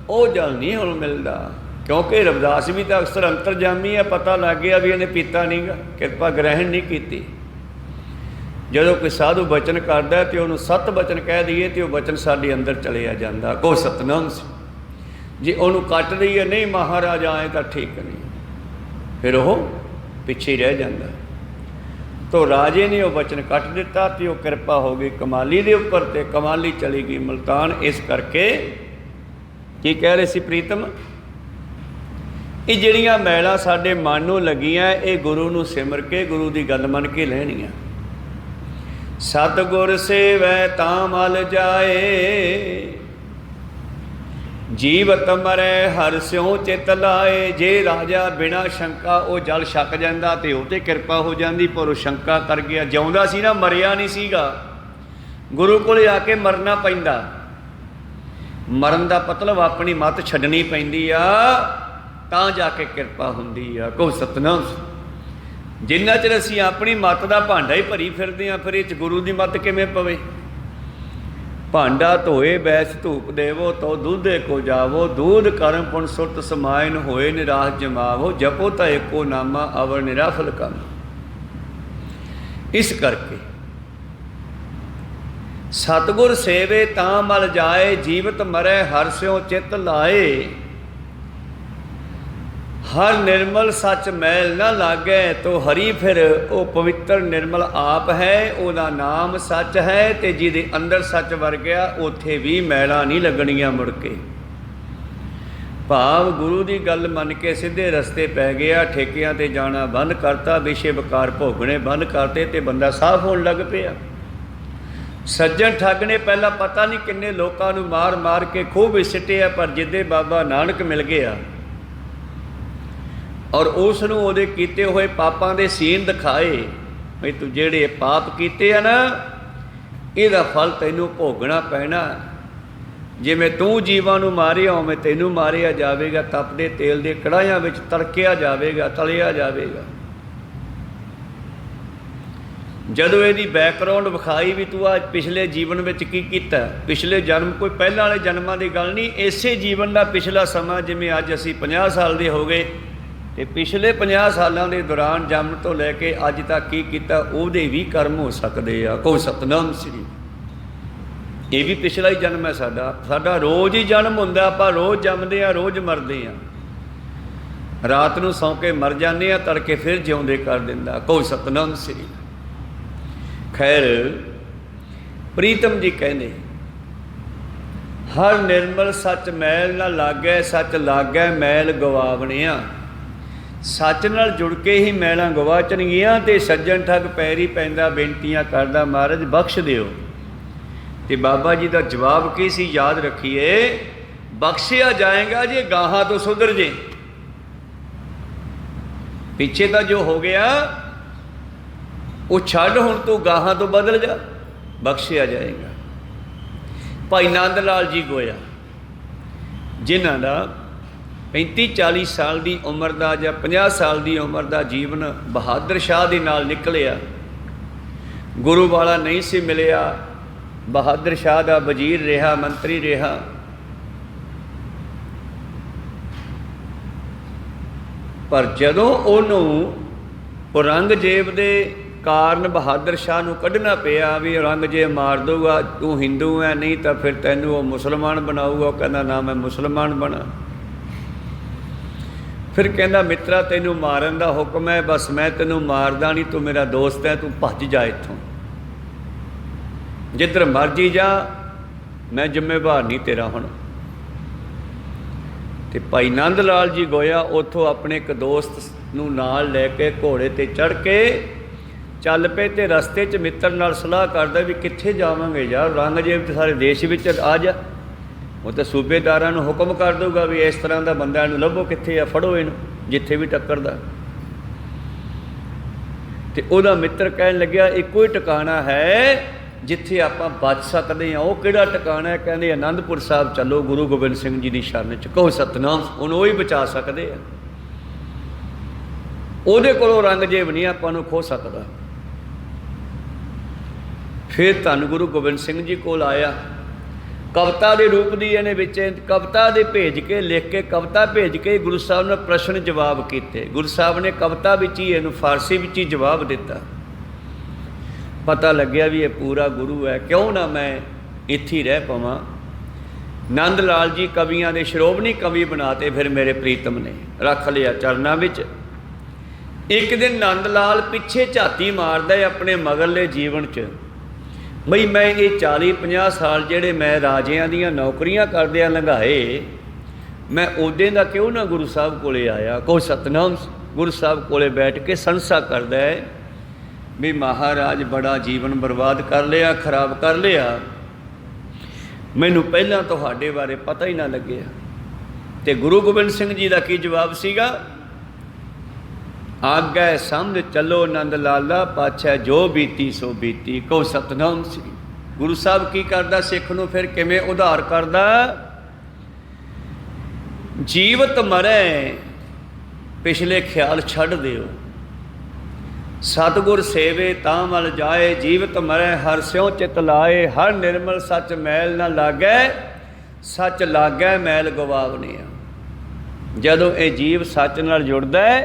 ਉਹ ਜਲ ਨਹੀਂ ਹੁਣ ਮਿਲਦਾ, ਕਿਉਂਕਿ ਰਵਿਦਾਸ ਵੀ ਤਾਂ ਅਕਸਰ ਅੰਤਰਜਾਮੀ ਹੈ। ਪਤਾ ਲੱਗ ਗਿਆ ਵੀ ਇਹਨੇ ਪੀਤਾ ਨਹੀਂ ਗਾ, ਕਿਰਪਾ ਗ੍ਰਹਿਣ ਨਹੀਂ ਕੀਤੀ। ਜਦੋਂ ਕੋਈ ਸਾਧੂ ਬਚਨ ਕਰਦਾ ਤੇ ਉਹਨੂੰ ਸਤ ਬਚਨ ਕਹਿ ਦਈਏ ਤੇ ਉਹ ਬਚਨ ਸਾਡੇ ਅੰਦਰ ਚਲਿਆ ਜਾਂਦਾ, ਕਹੋ ਸਤਨਾਮ ਸੀ। ਜੇ ਉਹਨੂੰ ਕੱਟ ਦਈਏ ਨਹੀਂ ਮਹਾਰਾਜ ਆਏ ਤਾਂ ਠੀਕ ਨਹੀਂ, ਫਿਰ ਉਹ ਪਿੱਛੇ ਰਹਿ ਜਾਂਦਾ। ਤੋ ਰਾਜੇ ਨੇ ਉਹ ਬਚਨ ਕੱਟ ਦਿੱਤਾ ਤੇ ਉਹ ਕਿਰਪਾ ਹੋ ਗਈ ਕਮਾਲੀ ਦੇ ਉੱਪਰ, ਤੇ ਕਮਾਲੀ ਚਲੀ ਗਈ ਮੁਲਤਾਨ। ਇਸ ਕਰਕੇ ਕੀ ਕਹਿ ਰਹੇ ਸੀ ਪ੍ਰੀਤਮ, ਇਹ ਜਿਹੜੀਆਂ ਮੈਲਾਂ ਸਾਡੇ ਮਨ ਨੂੰ ਲੱਗੀਆਂ, ਇਹ ਗੁਰੂ ਨੂੰ ਸਿਮਰ ਕੇ, ਗੁਰੂ ਦੀ ਗੱਲ ਮੰਨ ਕੇ ਲੈਣੀਆਂ। ਸਤਿਗੁਰ ਸੇਵੈ ਤਾਂ ਮਲ ਜਾਏ, ਜੀਵਤ ਮਰੈ ਹਰਿ ਸਿਉ ਚਿਤ ਲਾਏ। ਜੇ ਰਾਜਾ ਬਿਨਾਂ ਸ਼ੰਕਾ ਉਹ ਜਲ ਛਕ ਜਾਂਦਾ ਤੇ ਉਹ 'ਤੇ ਕਿਰਪਾ ਹੋ ਜਾਂਦੀ, ਪਰ ਉਹ ਸ਼ੰਕਾ ਕਰ ਗਿਆ। ਜਿਉਂਦਾ ਸੀ ਨਾ, ਮਰਿਆ ਨਹੀਂ ਸੀਗਾ। ਗੁਰੂ ਕੋਲ ਆ ਕੇ ਮਰਨਾ ਪੈਂਦਾ। ਮਰਨ ਦਾ ਮਤਲਬ ਆਪਣੀ ਮੱਤ ਛੱਡਣੀ ਪੈਂਦੀ ਆ, ਤਾਂ ਜਾ ਕੇ ਕਿਰਪਾ ਹੁੰਦੀ ਆ, ਕਹੋ ਸਤਨਾਮ। ਜਿੰਨਾ ਚਿਰ ਅਸੀਂ ਆਪਣੀ ਮੱਤ ਦਾ ਭਾਂਡਾ ਹੀ ਭਰੀ ਫਿਰਦੇ ਹਾਂ, ਫਿਰ ਇਹ 'ਚ ਗੁਰੂ ਦੀ ਮੱਤ ਕਿਵੇਂ ਪਵੇ? ਭਾਂਡਾ ਧੋਏ ਬੈਸ ਧੂਪ ਦੇਵੋ, ਤੋ ਦੁੱਧੇ ਕੋ ਜਾਵੋ। ਦੂਧ ਕਰਮ ਪੁਨ ਸੁਰਤ ਸਮਾਇਨ, ਹੋਏ ਨਿਰਾਸ਼ ਜਮਾਵੋ। ਜਪੋ ਤਾਂ ਏਕੋ ਨਾਮਾ, ਅਵਰ ਨਿਰਾਫਲ ਕੰਮ। ਇਸ ਕਰਕੇ ਸਤਿਗੁਰ ਸੇਵੇ ਤਾਂ ਮਲ ਜਾਏ, ਜੀਵਤ ਮਰੈ ਹਰਿ ਸਿਉ ਚਿਤ ਲਾਏ। ਹਰ ਨਿਰਮਲ ਸੱਚ ਮੈਲ ਨਾ ਲਾਗੈ, ਤੋ ਹਰੀ ਫਿਰ ਉਹ ਪਵਿੱਤਰ ਨਿਰਮਲ ਆਪ ਹੈ। ਉਹਦਾ ਨਾਮ ਸੱਚ ਹੈ, ਤੇ ਜਿਹਦੇ ਅੰਦਰ ਸੱਚ ਵਰਗਿਆ ਉੱਥੇ ਵੀ ਮੈਲਾਂ ਨਹੀਂ ਲੱਗਣੀਆਂ ਮੁੜ ਕੇ। ਭਾਵ ਗੁਰੂ ਦੀ ਗੱਲ ਮੰਨ ਕੇ ਸਿੱਧੇ ਰਸਤੇ ਪੈ ਗਿਆ, ਠੇਕਿਆਂ 'ਤੇ ਜਾਣਾ ਬੰਦ ਕਰਤਾ, ਵਿਸ਼ੇ ਵਿਕਾਰ ਭੋਗਣੇ ਬੰਦ ਕਰਤੇ, ਤੇ ਬੰਦਾ ਸਾਫ਼ ਹੋਣ ਲੱਗ ਪਿਆ। ਸੱਜਣ ਠੱਗ ਨੇ ਪਹਿਲਾਂ ਪਤਾ ਨਹੀਂ ਕਿੰਨੇ ਲੋਕਾਂ ਨੂੰ ਮਾਰ ਮਾਰ ਕੇ ਖੂਹ ਵਿੱਚ ਸਿੱਟਿਆ, ਪਰ ਜਿੱਦੇ ਬਾਬਾ ਨਾਨਕ ਮਿਲ ਗਿਆ ਔਰ ਉਸ ਨੂੰ ਉਹਦੇ ਕੀਤੇ ਹੋਏ ਪਾਪਾਂ ਦੇ ਸੀਨ ਦਿਖਾਏ, ਵੀ ਤੂੰ ਜਿਹੜੇ ਪਾਪ ਕੀਤੇ ਆ ਨਾ, ਇਹਦਾ ਫਲ ਤੈਨੂੰ ਭੋਗਣਾ ਪੈਣਾ। ਜਿਵੇਂ ਤੂੰ ਜੀਵਾਂ ਨੂੰ ਮਾਰਿਆ, ਉਵੇਂ ਤੈਨੂੰ ਮਾਰਿਆ ਜਾਵੇਗਾ। ਤਪਦੇ ਤੇਲ ਦੇ ਕੜਾਹਿਆਂ ਵਿੱਚ ਤੜਕਿਆ ਜਾਵੇਗਾ, ਤਲਿਆ ਜਾਵੇਗਾ। ਜਦੋਂ ਇਹਦੀ ਬੈਕਗਰਾਉਂਡ ਵਿਖਾਈ ਵੀ ਤੂੰ ਅੱਜ ਪਿਛਲੇ ਜੀਵਨ ਵਿੱਚ ਕੀ ਕੀਤਾ, ਪਿਛਲੇ ਜਨਮ, ਕੋਈ ਪਹਿਲਾਂ ਵਾਲੇ ਜਨਮਾਂ ਦੀ ਗੱਲ ਨਹੀਂ, ਇਸੇ ਜੀਵਨ ਦਾ ਪਿਛਲਾ ਸਮਾਂ, ਜਿਵੇਂ ਅੱਜ ਅਸੀਂ 50 ਸਾਲ ਦੇ ਹੋ ਗਏ, ਤੇ ਪਿਛਲੇ 50 ਸਾਲਾਂ ਦੇ ਦੌਰਾਨ ਜਨਮ ਤੋਂ ਲੈ ਕੇ ਅੱਜ ਤੱਕ ਕੀ ਕੀਤਾ, ਉਹਦੇ ਵੀ ਕਰਮ ਹੋ ਸਕਦੇ ਆ, ਕਹੋ ਸਤਨਾਮ ਸ੍ਰੀ। ਇਹ ਵੀ ਪਿਛਲਾ ਹੀ ਜਨਮ ਹੈ ਸਾਡਾ ਰੋਜ਼ ਹੀ ਜਨਮ ਹੁੰਦਾ। ਆਪਾਂ ਰੋਜ਼ ਜੰਮਦੇ ਹਾਂ, ਰੋਜ਼ ਮਰਦੇ ਹਾਂ। ਰਾਤ ਨੂੰ ਸੌਂ ਕੇ ਮਰ ਜਾਂਦੇ ਹਾਂ, ਤੜਕੇ ਫਿਰ ਜਿਉਂਦੇ ਕਰ ਦਿੰਦਾ, ਕਹੋ ਸਤਨਾਮ ਸ੍ਰੀ। ਖੈਰ ਪ੍ਰੀਤਮ ਜੀ ਕਹਿੰਦੇ, ਹਰ ਨਿਰਮਲ ਸੱਚ ਮੈਲ ਨਾ ਲਾਗੈ, ਸੱਚ ਲਾਗੈ ਮੈਲ ਗਵਾਵਣਿਆ। ਸੱਚ ਨਾਲ ਜੁੜ ਕੇ ਹੀ ਮੈਲਾਂ ਗਵਾਚਣਗੀਆਂ। ਤੇ ਸੱਜਣ ਠੱਗ ਪੈਰੀ ਪੈਂਦਾ, ਬੇਨਤੀਆਂ ਕਰਦਾ, ਮਹਾਰਾਜ ਬਖਸ਼ ਦਿਓ। ਤੇ ਬਾਬਾ ਜੀ ਦਾ ਜਵਾਬ ਕੀ ਸੀ, ਯਾਦ ਰੱਖੀਏ, ਬਖਸ਼ਿਆ ਜਾਏਗਾ ਜੇ ਗਾਹਾਂ ਤੋਂ ਸੁਧਰ ਜੇ। ਪਿੱਛੇ ਤਾਂ ਜੋ ਹੋ ਗਿਆ ਉਹ ਛੱਡ, ਹੁਣ ਤੂੰ ਗਾਹਾਂ ਤੋਂ ਬਦਲ ਜਾ, ਬਖਸ਼ਿਆ ਜਾਏਗਾ। ਭਾਈ ਨੰਦ ਲਾਲ ਜੀ ਗੋਇਆ, ਜਿਨ੍ਹਾਂ ਦਾ 35-40 ਸਾਲ ਦੀ ਉਮਰ ਦਾ ਜਾਂ 50 ਸਾਲ ਦੀ ਉਮਰ ਦਾ ਜੀਵਨ ਬਹਾਦਰ ਸ਼ਾਹ ਦੇ ਨਾਲ ਨਿਕਲਿਆ। ਗੁਰੂ ਵਾਲਾ ਨਹੀਂ ਸੀ ਮਿਲਿਆ, ਬਹਾਦਰ ਸ਼ਾਹ ਦਾ ਵਜ਼ੀਰ ਰਿਹਾ, ਮੰਤਰੀ ਰਿਹਾ। ਪਰ ਜਦੋਂ ਉਹਨੂੰ ਔਰੰਗਜ਼ੇਬ ਦੇ ਕਾਰਨ ਬਹਾਦਰ ਸ਼ਾਹ ਨੂੰ ਕੱਢਣਾ ਪਿਆ ਵੀ ਔਰੰਗਜ਼ੇਬ ਮਾਰ ਦਊਗਾ, ਤੂੰ ਹਿੰਦੂ ਹੈ, ਨਹੀਂ ਤਾਂ ਫਿਰ ਤੈਨੂੰ ਉਹ ਮੁਸਲਮਾਨ ਬਣਾਊਗਾ। ਉਹ ਕਹਿੰਦਾ ਨਾ, ਮੈਂ ਮੁਸਲਮਾਨ ਬਣਾ। फिर कहता मित्रा तैनू मारन का हुक्म है, बस मैं तैनू मारदा नहीं, तू मेरा दोस्त है, तू भज जा इत्थों, जिधर मर्जी जा, मैं जिम्मेवार नहीं तेरा हुण। ते भाई नंद लाल जी गोया उतों अपने एक दोस्त नूं नाल लैके घोड़े ते चढ़ के चल पे, ते रस्ते च मित्र नाल सलाह करदा भी कित्थे जावांगे यार, औरंगजेब तो सारे देश विच आ जा, वो तो सूबेदारां नूं हुक्म कर दूगा भी इस तरह का बंदा इहनूं लभो कित्थे आ, फड़ो इहनूं जिथे भी टक्करदा। ते उहदा मित्र कहण लग्या इक्को ही ठिकाना है जिथे आपां बच सकते हैं, वो किहड़ा ठिकाना है? कहंदे आनंदपुर साहब चलो, गुरु गोबिंद सिंह जी की शरण च, कहो सतनाम, हुण वो ही बचा सकते हैं, उहदे कोलों औरंगजेब नहीं आपां नूं खो सकदा। फिर धन गुरु गोबिंद सिंह जी कोल आया, कविता के रूप की इन्हें विच कविता दे भेज के लिख के कविता भेज के गुरु साहब ने प्रश्न जवाब किए। गुरु साहब ने कविता विच ही इहनूं फारसी विच ही जवाब दिता। पता लग्या भी ये पूरा गुरु है, क्यों ना मैं इत्थे ही रह पावां। नंद लाल जी कवियां दे श्रोमणी कवि बनाते फिर मेरे प्रीतम ने, रख लिया चरनां विच। एक दिन नंद लाल पिछे झाती मारदा है अपने मगरले जीवन च, बई मैं ये 40-50 साल जेड़े मैं राजियां दियां नौकरियां करदियां लंघाए, मैं उदे दा क्यों ना गुरु साहब कोले आया। कोई सतनाम गुरु साहब कोले बैठ के संसा करदा है भी महाराज बड़ा जीवन बर्बाद कर लिया, खराब कर लिया, मैनू पहला तुहाडे बारे पता ही ना लग्या। ते गुरु गोबिंद सिंह जी का की जवाब सीगा, आगे समझ चलो नंद लाला, पाछा जो बीती सो बीती। को सतनाम सी। गुरु साहब की करदा सिख नूं फिर किवें उधार करदा? जीवत मरे पिछले ख्याल छड़ दिओ, सतगुर सेवे तां मल जाए, जीवत मरै हर स्यों चित लाए, हर निर्मल सच मैल न लागै, सच लागै मैल गवावने। जदों ये जीव सच नाल जुड़दा है,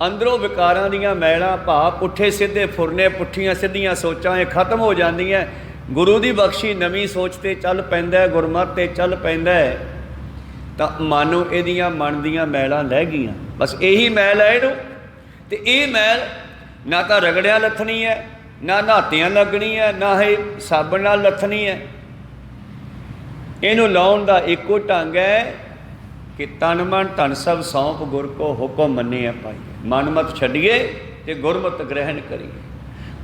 अंदरों विकारां दीयां मैलां भाव पुट्ठे सीधे फुरने, पुट्ठियां सीधियां सोचां ये खत्म हो जांदियां। गुरु दी बख्शी नवीं सोच ते चल पैंदा, गुरमत ते चल पैंदा है, तां मानो इहदियां मन दीयां मैलां लह गईयां। बस यही मैल है इहनूं, ते ये मैल ना तो रगड़िया लथनी है, ना नहातियां लगनी है, ना ही साबण नाल लथनी है। इनू लाउण दा इक्को ढंग है कि तन मन धन सब सौंप गुर को हुक्म मन्ने पाइए, मन मत छड्डिए ते गुरमत ग्रहण करिए।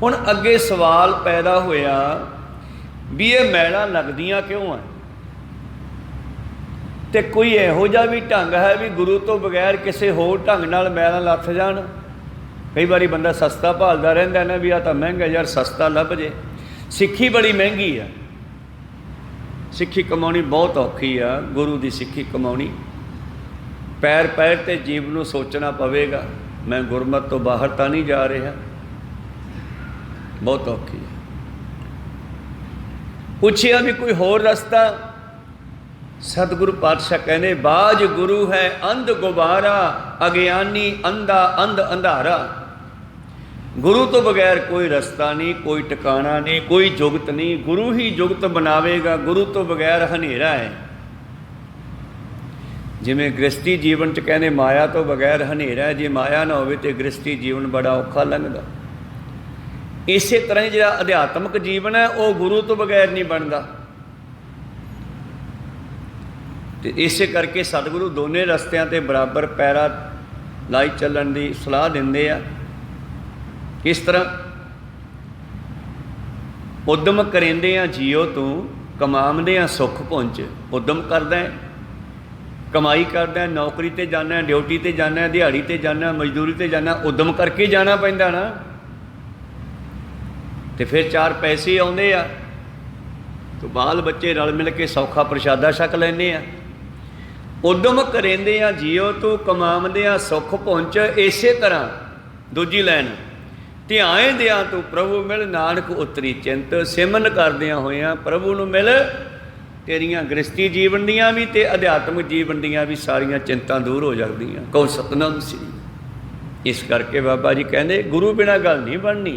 हुण अगे सवाल पैदा होया भी ये मैलां लगदियां क्यों है? ते कोई इहो जिहा भी ढंग है भी गुरु तो बगैर किसी होर ढंग नाल मैलां लथ जाण? कई बारी बंदा सस्ता भालदा रहिंदा ना भी आ तां महंगा यार, सस्ता लभ जे। सिक्खी बड़ी महंगी है, सिक्खी कमाउणी बहुत औखी आ। गुरु की सिक्खी कमाउणी पैर पैर ते जीव नूं सोचना पवेगा, मैं गुरमत तो बाहर तो नहीं जा रहा, बहुत औखी है। पूछिया भी कोई होर रस्ता? सतगुरु पातशाह कहने बाज गुरु है अंध गुबारा, अज्ञानी अंधा अंध अंधारा। गुरु तो बगैर कोई रास्ता नहीं, कोई ठिकाना नहीं, कोई जुगत नहीं। गुरु ही जुगत बनावेगा, गुरु तो बगैर हनेरा है। जिमें गृहस्थी जीवन च कहने माया तो बगैर हनेरा है, जे माया ना होवे तो गृहस्थी जीवन बड़ा औखा लंघदा। इस तरह ही जिहड़ा अध्यात्मक जीवन है वह गुरु तो बगैर नहीं बनता। तो इस करके सतगुरु दोनों रस्तियां ते बराबर पैरा लाई चलण की सलाह दिंदे आ। किस तरह? उद्यम करेंदे आ जियो तू, कमावदे आ सुख पुंज। उद्यम करदा है, कमाई करदा है, नौकरी ते जाना, ड्यूटी ते जाना, दिहाड़ी ते जाना, मजदूरी ते जाना, उद्यम करके जाना पैंदा ना। तो फिर चार पैसे आउंदे आ, तो बाल बच्चे रल मिल के सौखा प्रशादा छक लैंदे आ। उद्यम करेंदे आ जियो तू, कमावदे आ सुख पुंज। इस तरह दूजी लैन ध्यान दिया तू प्रभु मिल, नानक उतरी चिंत। सिमन करदियां होइयां प्रभु नूं मिल, तेरियां गृहस्थी जीवन दियां भी ते अध्यात्मक जीवन दियां भी सारियां चिंतां दूर हो जांदियां। कहो सतनाम श्री। इस करके बाबा जी कहंदे गुरु बिना गल नहीं बननी।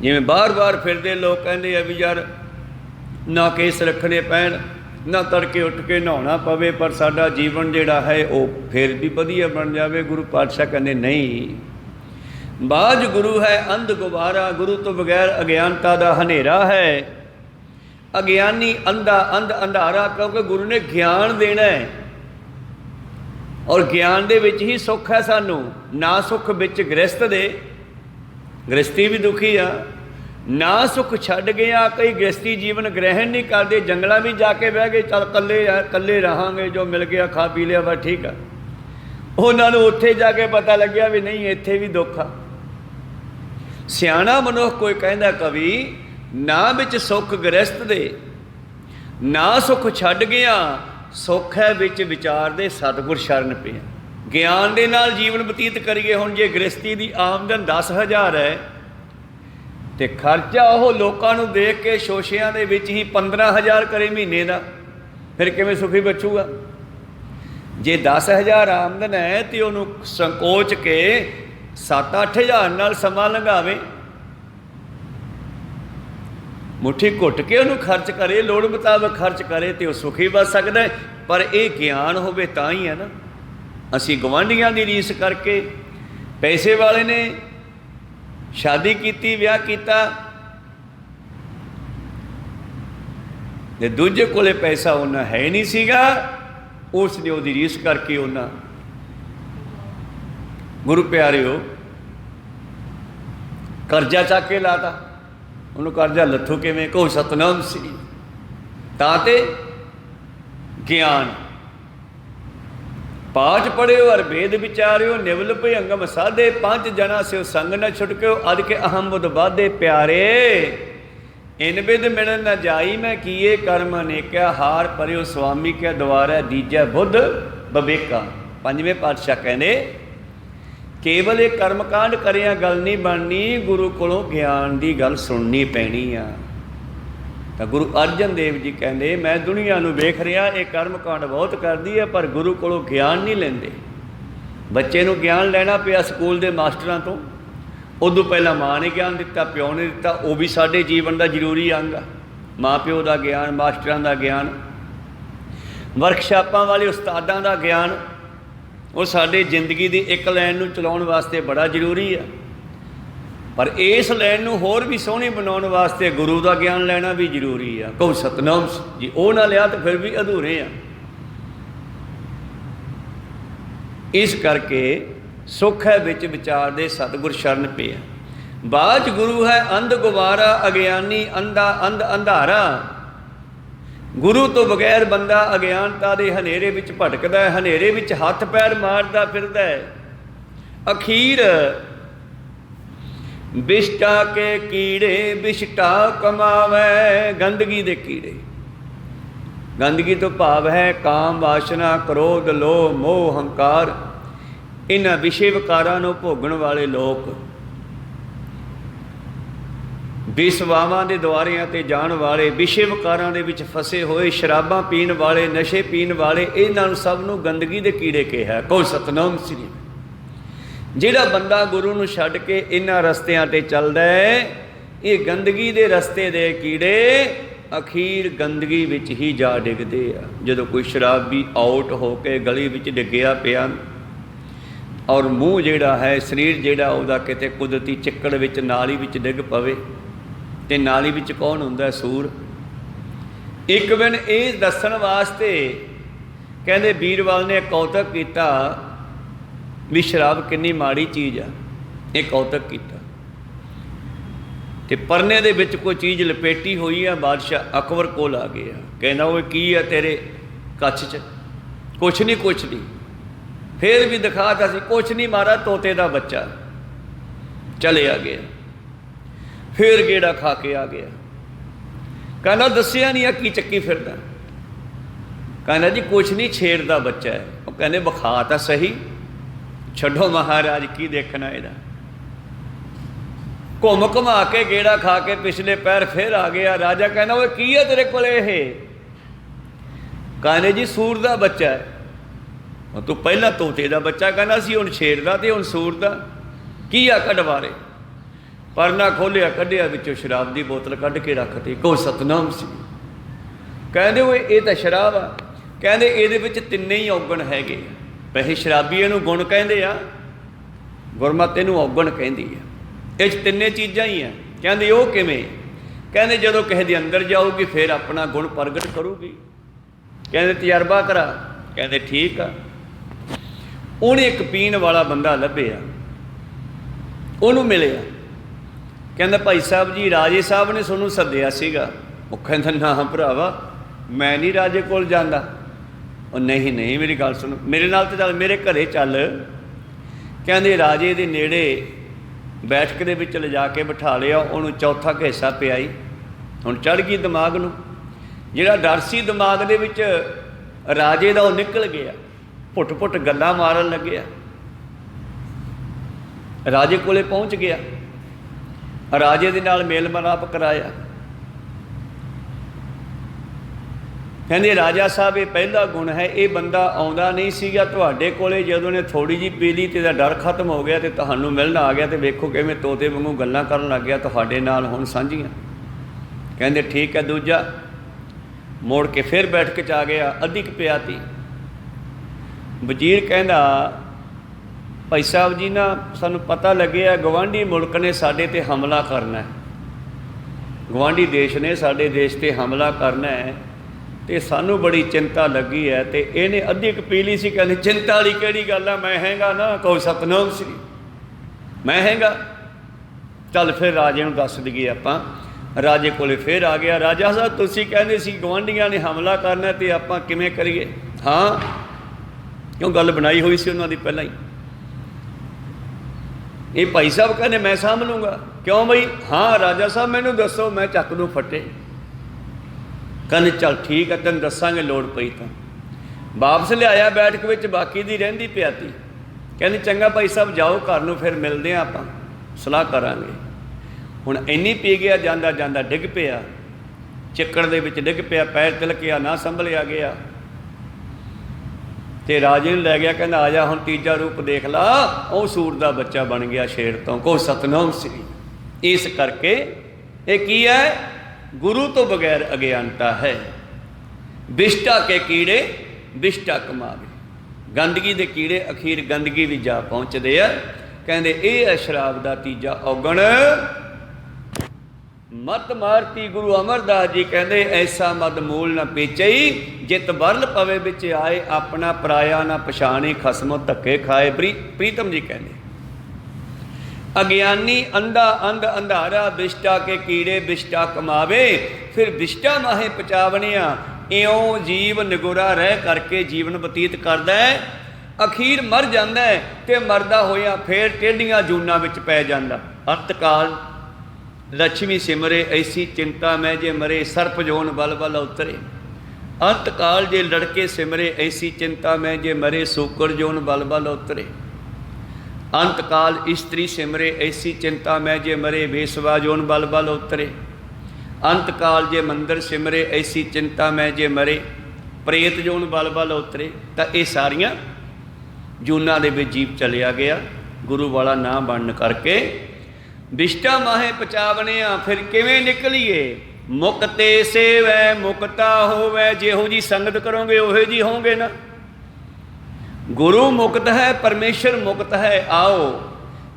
जिवें बार बार फिरदे लोग कहंदे आ भी यार ना केस रखने पैण, ना तड़के उठ के नहाना पवे, पर साडा जीवन जिहड़ा है वो फिर भी वधिया बन जाए। गुरु पातशाह कहते नहीं, बाज गुरु है अंध गुबारा, गुरु तो बगैर अज्ञानता का हनेरा है। अज्ञानी अंधा, अंध अंधारा, क्योंकि गुरु ने ज्ञान देना है और ज्ञान दे विच ही सुख है। सानू ना सुख विच गृहस्थ दे, गृहस्थी भी दुखी आ, ना सुख छड्ड गया। कई गृहस्थी जीवन ग्रहण नहीं करते, जंगलों भी जाके बह गए, चल कल्ले कल्ले रहांगे, जो मिल गया खा पी लिया बस ठीक है। उन्होंने उत्थे जाके पता लग्या भी नहीं इत्थे भी दुख आ। सियाणा मनुख कोई कहंदा कवि, ना विच सुख गृहस्थ दे, ना सुख छड्ड गया, सुख है विच विचार दे सतगुर शरण पिया। ज्ञान दे नाल जीवन बतीत करिए। हुण जे गृहस्थी की आमदन 10,000 है तो खर्चा वो लोगों को देख के शोशियां दे विच ही 15,000 करे महीने का, फिर किवें सुखी बचूगा। जे 10,000 आमदन है तो उन्होंने संकोच के 7-8,000 नाल समा लंघावे, मुट्ठी घुट के उन्होंने खर्च करे, लोड़ मुताबक खर्च करे तो सुखी बच सकता है। पर यह ज्ञान होवे तां ही है ना। असी गवांढियां की रीस करके, पैसे वाले ने शादी की, विआह किया, दूजे कोले पैसा उन्ना है नहीं सीगा, उसने वो रीस करके उन्ना। गुरु प्यारिओ करजा चक के लाता, उन्होंने करजा लथू किवें, को सतनाम श्री ताते ज्ञान। पाठ पढ़ियो और वेद विचारियो, निवल भयंगम साधे, 5 जना से संग न छुटक्यो, अद के अहम बुध बाधे। प्यारे इन विद मिलन न जाई, मैं किए कर्म अनेका, हार परियो स्वामी के द्वारा, दीजा बुध बवेका। 5वें पातशाह कहने केवल एक कर्मकांड करिया गल नहीं बननी, गुरु कोलों ज्ञान की गल सुननी पैनी आ। तो गुरु अर्जन देव जी कहते, मैं दुनिया नूं वेख रहा, ये कर्म कांड बहुत करती है पर गुरु कोलों ज्ञान नहीं लेंदे। बच्चे नूं ज्ञान लेना पिया स्कूल के मास्टरां तो, उदों पहला माँ ने ज्ञान दिता, प्यो ने दिता, वो भी साडे जीवन का जरूरी अंग आ। माँ प्यो का ज्ञान, मास्टरां का ज्ञान, वर्कशापां वाले उस्तादां का ज्ञान, वो साडे जिंदगी की एक लाइन नूं चलाउण वास्ते बड़ा जरूरी है। पर इस लैन नूं होर भी सोहनी बनाउण वास्ते गुरु का ज्ञान लेना भी जरूरी है। कहो सतनाम जी, वो ना लिया तो फिर भी अधूरे आ। इस करके सुख है विच विचार दे, सतगुर शरण पिया। बाज गुरु है अंध गुबारा, अज्ञानी अंधा, अंध अंधारा। गुरु तो बगैर बंदा अज्ञानता के हनेरे विच भटकदा है, हनेरे विच हथ पैर मारदा फिरदा है। अखीर बिष्टा के कीड़े बिष्टा कमावै, गंदगी दे कीड़े। गंदगी तो भाव है काम, वासना, क्रोध, लोभ, मोह, हंकार। इन्हां विषय विकारां नूं भोगण वाले लोग, बेसवावां दे द्वारियां ते जाण वाले, विषय विकारां दे विच फसे होए, शराबां पीण वाले, नशे पीण वाले, इन्हां सब नूं गंदगी दे कीड़े कहा। कहो सतनाम श्री। जिहड़ा बंदा गुरु नूं छड्ड के इन्हां रस्तियां ते चलदा है, ये गंदगी दे रस्ते दे कीड़े अखीर गंदगी विच ही जा डिगदे आ। जदों कोई शराबी आउट हो के गली विच डिग्गिया पिया और मूँह जिहड़ा है, शरीर जिहड़ा उहदा किते कुदरती चिक्कड़ विच, नाली विच डिग पवे, ते नाली विच कौन हुंदा? सूर। एक दिन ये दस्सण वास्ते कहंदे बीरवाल ने कौतक कीता भी शराब कितनी माड़ी चीज़ आ। एक कौतक किया ते परने दे विच कोई चीज़ लपेटी हुई है। बादशाह अकबर कोल आ गया, कहना वो की है तेरे कच्छ च? कुछ नहीं, कुछ नहीं। फिर भी दिखाता सी, कुछ नहीं मारा, तोते का बच्चा। चले आ गया, फिर गेड़ा खा के आ गया, कहना दसिया नहीं की चक्की फिरदा। कहना जी कुछ नहीं, छेड़ का बच्चा है। वो कहने बखा तो सही। छड्डो महाराज की देखना इहदा। घुम घुमा के गेड़ा खा के पिछले पैर फिर आ गया। राजा कहना वो की है तेरे को? कहने जी सूर का बच्चा है। तू पहला तोते का बच्चा कहना सी, हुण शेर का ते हुण सूर का की आ कढवारे। परना खोलिया, कढ़िया विचों शराब की बोतल कढ़ के रखती। को सतनाम सी। ਕਹਿੰਦੇ ਓਏ ਇਹ ਤਾਂ ਸ਼ਰਾਬ ਆ। ਕਹਿੰਦੇ ਇਹਦੇ ਵਿੱਚ ਤਿੰਨੇ ਹੀ ਔਗਣ ਹੈਗੇ ਆ। ਵੈਸੇ ਸ਼ਰਾਬੀ ਇਹਨੂੰ ਗੁਣ ਕਹਿੰਦੇ ਆ, ਗੁਰਮਤਿ ਇਹਨੂੰ ਔਗਣ ਕਹਿੰਦੀ ਆ। ਇਹ 'ਚ ਤਿੰਨੇ ਚੀਜ਼ਾਂ ਹੀ ਆ। ਕਹਿੰਦੇ ਉਹ ਕਿਵੇਂ? ਕਹਿੰਦੇ ਜਦੋਂ ਕਿਸੇ ਦੇ ਅੰਦਰ ਜਾਊਗੀ ਫਿਰ ਆਪਣਾ ਗੁਣ ਪ੍ਰਗਟ ਕਰੂਗੀ। ਕਹਿੰਦੇ ਤਜਰਬਾ ਕਰਾ। ਕਹਿੰਦੇ ਠੀਕ ਆ। ਉਹਨੇ ਇੱਕ ਪੀਣ ਵਾਲਾ ਬੰਦਾ ਲੱਭਿਆ, ਉਹਨੂੰ ਮਿਲਿਆ। ਕਹਿੰਦਾ ਭਾਈ ਸਾਹਿਬ ਜੀ, ਰਾਜੇ ਸਾਹਿਬ ਨੇ ਤੁਹਾਨੂੰ ਸੱਦਿਆ ਸੀਗਾ। ਉਹ ਕਹਿੰਦਾ ਨਾ ਭਰਾਵਾ, ਮੈਂ ਨਹੀਂ ਰਾਜੇ ਕੋਲ ਜਾਂਦਾ। ਉਹ ਨਹੀਂ ਨਹੀਂ, ਮੇਰੀ ਗੱਲ ਸੁਣ, ਮੇਰੇ ਨਾਲ ਤਾਂ ਚੱਲ, ਮੇਰੇ ਘਰੇ ਚੱਲ। ਕਹਿੰਦੇ ਰਾਜੇ ਦੇ ਨੇੜੇ ਬੈਠਕ ਦੇ ਵਿੱਚ ਲਿਜਾ ਕੇ ਬਿਠਾ ਲਿਆ। ਉਹਨੂੰ ਚੌਥਾ ਹਿੱਸਾ ਪਿਆਈ। ਹੁਣ ਚੜ੍ਹ ਗਈ ਦਿਮਾਗ ਨੂੰ। ਜਿਹੜਾ ਡਰ ਸੀ ਦਿਮਾਗ ਦੇ ਵਿੱਚ ਰਾਜੇ ਦਾ, ਉਹ ਨਿਕਲ ਗਿਆ। ਪੁੱਟ ਪੁੱਟ ਗੱਲਾਂ ਮਾਰਨ ਲੱਗਿਆ। ਰਾਜੇ ਕੋਲੇ ਪਹੁੰਚ ਗਿਆ, ਰਾਜੇ ਦੇ ਨਾਲ ਮੇਲ ਮਿਲਾਪ ਕਰਾਇਆ। ਕਹਿੰਦੇ ਰਾਜਾ ਸਾਹਿਬ, ਇਹ ਪਹਿਲਾ ਗੁਣ ਹੈ। ਇਹ ਬੰਦਾ ਆਉਂਦਾ ਨਹੀਂ ਸੀਗਾ ਤੁਹਾਡੇ ਕੋਲੇ, ਜਦੋਂ ਨੇ ਥੋੜ੍ਹੀ ਜਿਹੀ ਪੀ ਲਈ ਤੇ ਇਹਦਾ ਡਰ ਖਤਮ ਹੋ ਗਿਆ ਤੇ ਤੁਹਾਨੂੰ ਮਿਲਣ ਆ ਗਿਆ। ਤੇ ਵੇਖੋ ਕਿਵੇਂ ਤੋਤੇ ਵਾਂਗੂ ਗੱਲਾਂ ਕਰਨ ਲੱਗ ਗਿਆ ਤੁਹਾਡੇ ਨਾਲ ਹੁਣ ਸਾਂਝੀਆਂ। ਕਹਿੰਦੇ ਠੀਕ ਹੈ। ਦੂਜਾ ਮੋੜ ਕੇ ਫਿਰ ਬੈਠਕ 'ਚ ਆ ਗਿਆ, ਅੱਧੀ ਕੁ ਪਿਆਤੀ। ਵਜ਼ੀਰ ਕਹਿੰਦਾ ਭਾਈ ਸਾਹਿਬ ਜੀ, ਨਾ ਸਾਨੂੰ ਪਤਾ ਲੱਗਿਆ ਗਵਾਂਢੀ ਮੁਲਕ ਨੇ ਸਾਡੇ 'ਤੇ ਹਮਲਾ ਕਰਨਾ ਹੈ, ਗਵਾਂਢੀ ਦੇਸ਼ ਨੇ ਸਾਡੇ ਦੇਸ਼ 'ਤੇ ਹਮਲਾ ਕਰਨਾ ਹੈ ਤੇ ਸਾਨੂੰ ਬੜੀ ਚਿੰਤਾ ਲੱਗੀ ਹੈ। ਤੇ ਇਹਨੇ ਅੱਧੀ ਕੁ ਪੀ ਲਈ ਸੀ। ਕਹਿੰਦੇ ਚਿੰਤਾ ਵਾਲੀ ਕਿਹੜੀ ਗੱਲ ਆ, ਮੈਂ ਹੈਗਾ ਨਾ। ਕਹੋ ਸਤਨਾਮ ਸ੍ਰੀ, ਮੈਂ ਹੈਗਾ। ਚੱਲ ਫਿਰ ਰਾਜੇ ਨੂੰ ਦੱਸ ਦਈਏ ਆਪਾਂ। ਰਾਜੇ ਕੋਲੇ ਫਿਰ ਆ ਗਿਆ। ਰਾਜਾ ਸਾਹਿਬ, ਤੁਸੀਂ ਕਹਿੰਦੇ ਸੀ ਗਵਾਂਢੀਆਂ ਨੇ ਹਮਲਾ ਕਰਨਾ ਤੇ ਆਪਾਂ ਕਿਵੇਂ ਕਰੀਏ? ਹਾਂ, ਕਿਉਂ ਗੱਲ ਬਣਾਈ ਹੋਈ ਸੀ ਉਹਨਾਂ ਦੀ ਪਹਿਲਾਂ ਹੀ। ਇਹ ਭਾਈ ਸਾਹਿਬ ਕਹਿੰਦੇ ਮੈਂ ਸਾਂਭ ਲੂੰਗਾ। ਕਿਉਂ ਬਈ? ਹਾਂ ਰਾਜਾ ਸਾਹਿਬ, ਮੈਨੂੰ ਦੱਸੋ, ਮੈਂ ਚੱਕ ਦੂੰ ਫੱਟੇ। ਕਹਿੰਦੇ ਚੱਲ ਠੀਕ ਹੈ, ਤੈਨੂੰ ਦੱਸਾਂਗੇ ਲੋੜ ਪਈ ਤਾਂ। ਵਾਪਸ ਲਿਆਇਆ ਬੈਠਕ ਵਿੱਚ ਬਾਕੀ ਦੀ ਰਹਿੰਦੀ ਪਿਆਤੀ। ਕਹਿੰਦੇ ਚੰਗਾ ਭਾਈ ਸਾਹਿਬ, ਜਾਓ ਘਰ ਨੂੰ, ਫਿਰ ਮਿਲਦੇ ਹਾਂ, ਆਪਾਂ ਸਲਾਹ ਕਰਾਂਗੇ। ਹੁਣ ਇੰਨੀ ਪੀ ਗਿਆ, ਜਾਂਦਾ ਜਾਂਦਾ ਡਿੱਗ ਪਿਆ, ਚਿੱਕੜ ਦੇ ਵਿੱਚ ਡਿੱਗ ਪਿਆ, ਪੈਰ ਤਿਲਕਿਆ, ਨਾ ਸੰਭਲਿਆ ਗਿਆ ਤੇ ਰਾਜੇ ਨੂੰ ਲੈ ਗਿਆ। ਕਹਿੰਦਾ ਆ ਜਾ, ਹੁਣ ਤੀਜਾ ਰੂਪ ਦੇਖ ਲਾ। ਉਹ ਸੂਰ ਦਾ ਬੱਚਾ ਬਣ ਗਿਆ ਸ਼ੇਰ ਤੋਂ। ਕੋ ਸਤਨਾਮ ਸ੍ਰੀ। ਇਸ ਕਰਕੇ ਇਹ ਕੀ ਹੈ? ਗੁਰੂ ਤੋਂ ਬਗੈਰ ਅਗਿਆਨਤਾ ਹੈ। ਵਿਸ਼ਟਾ ਕੇ ਕੀੜੇ ਵਿਸ਼ਟਾ ਕਮਾਵੇ। ਗੰਦਗੀ ਦੇ ਕੀੜੇ ਅਖੀਰ ਗੰਦਗੀ ਵੀ ਜਾ ਪਹੁੰਚਦੇ ਆ। ਕਹਿੰਦੇ ਇਹ ਹੈ ਸ਼ਰਾਬ ਦਾ ਤੀਜਾ ਔਗਣ। ਮਤ ਮਾਰਤੀ। ਗੁਰੂ ਅਮਰਦਾਸ ਜੀ ਕਹਿੰਦੇ ਐਸਾ ਮਦ ਮੂਲ ਨਾ ਪੇਚਈ, ਜਿਤ ਬਰਲ ਪਵੇ ਵਿੱਚ ਆਏ, ਆਪਣਾ ਪਰਾਇਆ ਨਾ ਪਛਾਣੇ, ਖਸਮੋ ਧੱਕੇ ਖਾਏ। ਪ੍ਰੀਤਮ ਜੀ ਕਹਿੰਦੇ ਅਗਿਆਨੀ ਅੰਧਾ ਅੰਧ ਅੰਧਾਰਾ, ਵਿਸ਼ਟਾ ਕੇ ਕੀੜੇ ਵਿਸ਼ਟਾ ਕਮਾਵੇ। ਫਿਰ ਵਿਸ਼ਟਾ ਮਾਹੇ ਪਚਾਵਣਿਆ। ਇਉਂ ਜੀਵ ਨਿਗੁਰਾ ਰਹਿ ਕਰਕੇ ਜੀਵਨ ਬਤੀਤ ਕਰਦਾ ਹੈ, ਅਖੀਰ ਮਰ ਜਾਂਦਾ ਹੈ ਤੇ ਮਰਦਾ ਹੋਇਆ ਫਿਰ ਟੇਢੀਆਂ ਜੂਨਾਂ ਵਿੱਚ ਪੈ ਜਾਂਦਾ। ਅੰਤਕਾਲ ਲక్ష్ਮੀ ਸਿਮਰੇ ਐਸੀ ਚਿੰਤਾ ਮੈਂ ਜੇ ਮਰੇ, ਸਰਪ ਜੋਨ ਬਲ ਬਲ ਉਤਰੇ। ਅੰਤਕਾਲ ਜੇ ਲੜਕੇ ਸਿਮਰੇ ਐਸੀ ਚਿੰਤਾ ਮੈਂ ਜੇ ਮਰੇ, ਸੂਕਰ ਜੋਨ ਬਲ ਬਲ ਉਤਰੇ। ਅੰਤਕਾਲ ਇਸਤਰੀ ਸਿਮਰੇ ਐਸੀ ਚਿੰਤਾ ਮੈਂ ਜੇ ਮਰੇ, ਵੇਸਵਾ ਜੋਨ ਬਲ ਬਲ ਉਤਰੇ। ਅੰਤਕਾਲ ਜੇ ਮੰਦਰ ਸਿਮਰੇ ਐਸੀ ਚਿੰਤਾ ਮੈਂ ਜੇ ਮਰੇ, ਪ੍ਰੇਤ ਜੋਨ ਬਲ ਬਲ ਉਤਰੇ। ਤਾਂ ਇਹ ਸਾਰੀਆਂ ਜੂਨਾਂ ਦੇ ਵਿੱਚ ਜੀਵ ਚਲਿਆ ਗਿਆ ਗੁਰੂ ਵਾਲਾ ਨਾਂ ਬਣਨ ਕਰਕੇ। ਵਿਸ਼ਟਾ ਮਾਹੇ ਪਚਾਵਣਿਆ। ਫਿਰ ਕਿਵੇਂ ਨਿਕਲੀਏ? ਮੁਕਤੇ ਸੇਵੈ ਮੁਕਤਾ ਹੋਵੇ। ਜਿਹੋ ਜੀ ਸੰਗਤ ਕਰੋਗੇ ਉਹੋ ਜੀ ਹੋਵੋਗੇ ਨਾ। ਗੁਰੂ ਮੁਕਤ ਹੈ, ਪਰਮੇਸ਼ਰ ਮੁਕਤ ਹੈ। ਆਓ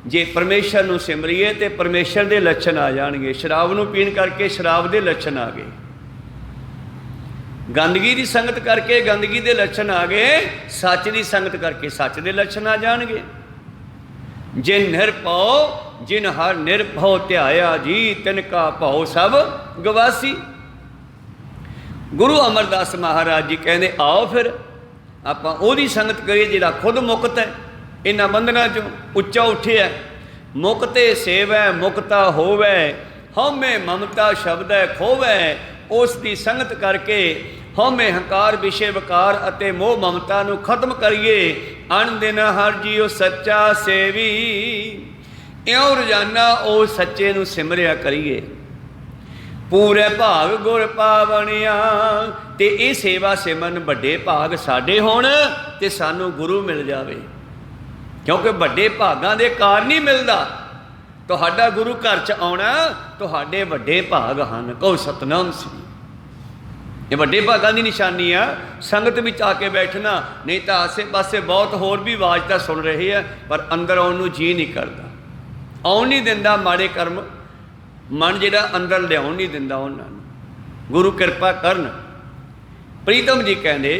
ਜੇ ਪਰਮੇਸ਼ਰ ਨੂੰ ਸਿਮਰੀਏ ਤੇ ਪਰਮੇਸ਼ਰ ਦੇ ਲੱਛਣ ਆ ਜਾਣਗੇ। ਸ਼ਰਾਬ ਨੂੰ ਪੀਣ ਕਰਕੇ ਸ਼ਰਾਬ ਦੇ ਲੱਛਣ ਆ ਗਏ, ਗੰਦਗੀ ਦੀ ਸੰਗਤ ਕਰਕੇ ਗੰਦਗੀ ਦੇ ਲੱਛਣ ਆ ਗਏ, ਸੱਚ ਦੀ ਸੰਗਤ ਕਰਕੇ ਸੱਚ ਦੇ ਲੱਛਣ ਆ ਜਾਣਗੇ। ਜਿਨ ਨਿਰਭਉ ਜਿਨ ਹਰ ਨਿਰਭਉ ਧਿਆਇਆ ਜੀ, ਤਿਨ ਕਾ ਭਉ ਸਭ ਗਵਾਸੀ। ਗੁਰੂ ਅਮਰਦਾਸ ਮਹਾਰਾਜ ਜੀ ਕਹਿੰਦੇ ਆਓ ਫਿਰ ਆਪਾਂ ਉਹਦੀ ਸੰਗਤ ਕਰੀਏ ਜਿਹੜਾ ਖੁਦ ਮੁਕਤ ਹੈ, ਇਹਨਾਂ ਬੰਧਨਾਂ ਚੋਂ ਉੱਚਾ ਉੱਠਿਆ। ਮੁਕਤੇ ਸੇਵੈ ਮੁਕਤਾ ਹੋਵੈ, ਹਉਮੈ ਮਮਤਾ ਸ਼ਬਦੈ ਖੋਵੈ। ਉਸ ਦੀ ਸੰਗਤ ਕਰਕੇ ਹਉਮੈ ਹੰਕਾਰ ਵਿਸ਼ੇ ਵਿਕਾਰ ਅਤੇ ਮੋਹ ਮਮਤਾ ਨੂੰ ਖਤਮ ਕਰੀਏ। ਅਣ ਦਿਨ ਹਰ ਜੀਉ ਸੱਚਾ ਸੇਵੀ। ਇਉਂ ਰੋਜ਼ਾਨਾ ਉਹ ਸੱਚੇ ਨੂੰ ਸਿਮਰਿਆ ਕਰੀਏ। ਪੂਰੇ ਭਾਗ ਗੁਰ ਪਾਵਣਿਆ। ਤੇ ਇਹ ਸੇਵਾ ਸਿਮਰਨ ਵੱਡੇ ਭਾਗ ਸਾਡੇ ਹੋਣ ਤੇ ਸਾਨੂੰ ਗੁਰੂ ਮਿਲ ਜਾਵੇ, ਕਿਉਂਕਿ ਵੱਡੇ ਭਾਗਾਂ ਦੇ ਕਾਰਨ ਹੀ ਮਿਲਦਾ। ਤੁਹਾਡਾ ਗੁਰੂ ਘਰ 'ਚ ਆਉਣਾ ਤੁਹਾਡੇ ਵੱਡੇ ਭਾਗ ਹਨ। ਕਹੋ ਸਤਨਾਮ ਸ੍ਰੀ। ये वड्डे भागां दी निशानी आ संगत विच आके बैठना। नहीं तो आसे पासे बहुत होर भी आवाज़ तो सुन रहे हैं पर अंदर आउण नूं जी नहीं करता, आउण नहीं दिंदा। माड़े कर्म मन जिहड़ा अंदर लिआउण नहीं दिंदा उन्हां नूं। गुरु किरपा करन। प्रीतम जी कहंदे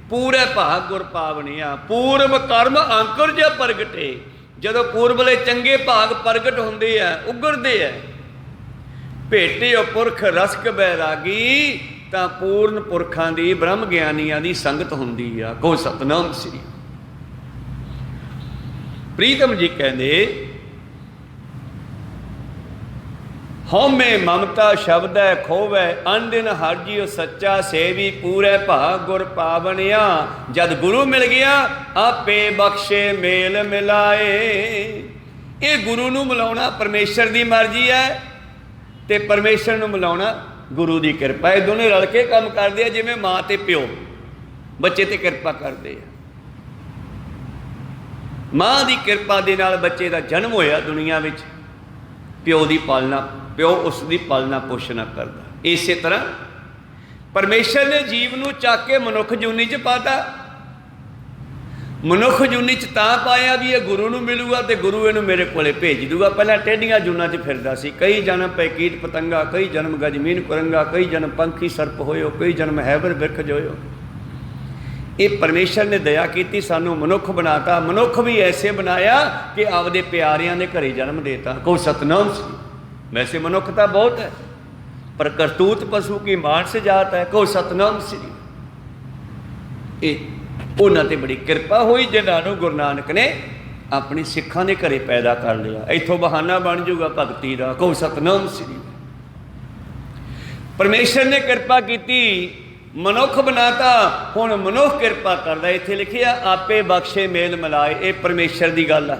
पूरे भाग गुर पावनिया, पूर्व कर्म अंकुर ज प्रगटे। जदों पूर्वले चंगे भाग प्रगट हुंदे आ, उगरदे आ, भेटे पुरख रसक बैरागी, तां पूर्ण पुरखां दी ब्रह्म ਗਿਆਨੀਆਂ ਦੀ संगत हुंदी आ। को सतनाम श्री। प्रीतम जी कहंदे हौमे ममता शब्द है खोवै, अनदिन हर जियो सच्चा सेवी, पूरे भाग गुर पावनिया। जद गुरु मिल गया आपे बख्शे मेल मिलाए। ये गुरु नूं मिलाउणा परमेश्वर दी मर्जी है ते परमेश्वर नूं मिलाउणा गुरु की किरपा। ये दोनों रल के काम करते हैं, जिवें माँ ते प्यो बच्चे ते किरपा करते हैं। माँ की किरपा दे नाल बच्चे का जन्म होया दुनिया विच, प्यो की पालना, प्यो उसकी पालना पोषण करता। इस तरह परमेश्वर ने जीव नूं चक के मनुख जूनी च पाता। मनुख जूनी च तां पाया भी ये गुरु नूं मिलूगा तो गुरु इहनूं मेरे कोले भेज दूगा। पहला टेढ़ियां जूनां च फिरदा सी, कई जन्म पे कीट पतंगा, कई जन्म गजमीन कुरंगा, कई जन्म पंखी सर्प होयो, कई जन्म हैबर बिरख जोयो। ये परमेश्वर ने दया की, सानू मनुख बनाता। मनुख भी ऐसे बनाया कि आपदे प्यारियां ने घरे जन्म देता। को सतनाम सी। वैसे मनुखता बहुत है पर करतूत पशु की मानस जात है। को सतनाम श्री। ये उन्हां ते बड़ी किरपा हुई जिन्हां गुरु नानक ने अपनी सिखां दे घरे पैदा कर लिया। इथों बहाना बन जूगा भगती का। को सतनाम श्री। परमेश्वर ने किरपा की, मनुख बनाता, हुण मनुख किरपा करदा। इत्थे लिखिया आपे बख्शे मेल मिलाए। ये परमेश्वर की गल है।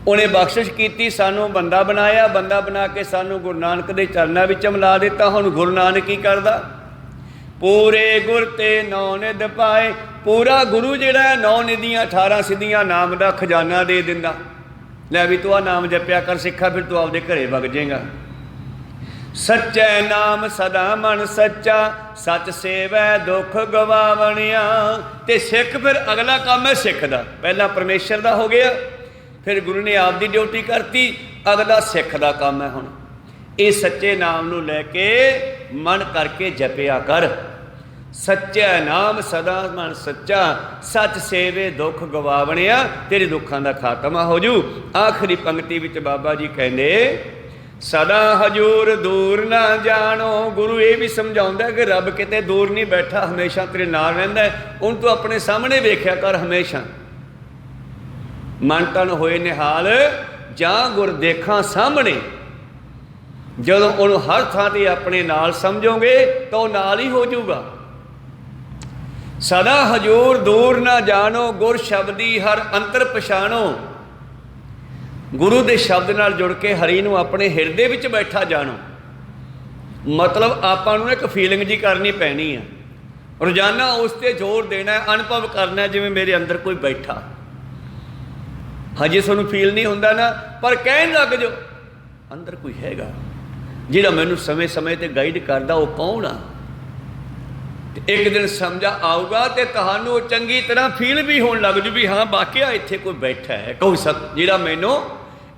उन्हें बख्शिश की, सानू बंदा बनाया, बंदा बना के सानू गुरु नानक के चरणों में मिला दिता। हुण गुरु नानक की करदा, पूरे गुर ते 9 निध पाए। पूरा गुरु जिहड़ा है 9 निधियां 18 सिद्धियां नाम का खजाना दे दिंदा। लै भी तू आ नाम जपिया कर सिखा, फिर तू आपदे घरे वग जाएगा। सच्चे नाम सदा मन सच्चा, सच सेवै दुख गवावणिया। ते सिख फिर अगला काम है सिख दा। पहला परमेश्वर दा हो गया, फिर गुरु ने आप दी ड्यूटी करती, अगला सिख दा काम है। हुण ये सच्चे नाम नूं लैके मन करके जपिया कर। सच्चा नाम सदा मन सच्चा, सच सेवे दुख गवावणिया। तेरे दुखों का खात्मा हो जू। आखिरी पंक्ति विच बाबा जी कहंदे सदा हजूर दूर ना जानो। गुरु ये भी समझाउंदा कि रब किते दूर नहीं बैठा, हमेशा तेरे नाल रहिंदा है। उन तू अपने सामने वेख्या कर हमेशा। मन तन होए निहाल जां गुर देखा सामने। जदों उन्होंने हर थां ते अपने नाल समझोगे तो नाल ही हो जाऊगा। सदा हजूर दूर ना जानो, गुर शब्दी हर अंतर पछाणो। गुरु के शब्द नाल जुड़ के हरि नूं अपने हिरदे विच बैठा जानो। मतलब आपां नूं एक फीलिंग जी करनी पैनी है, रोजाना उस ते जोर देना है, अनुभव करना है जिवें मेरे अंदर कोई बैठा। हजे तुहानूं फील नहीं हुंदा ना, पर कहण लग जाओ अंदर कोई हैगा जिहड़ा मैनूं समय समय ते गाइड करदा। वो कौन आ? एक दिन समझा आऊगा तो तुहानूं चंगी तरह फील भी होने लग जू भी हाँ वाकया इत्थे कोई बैठा है। कोई सत जिहड़ा मैनूं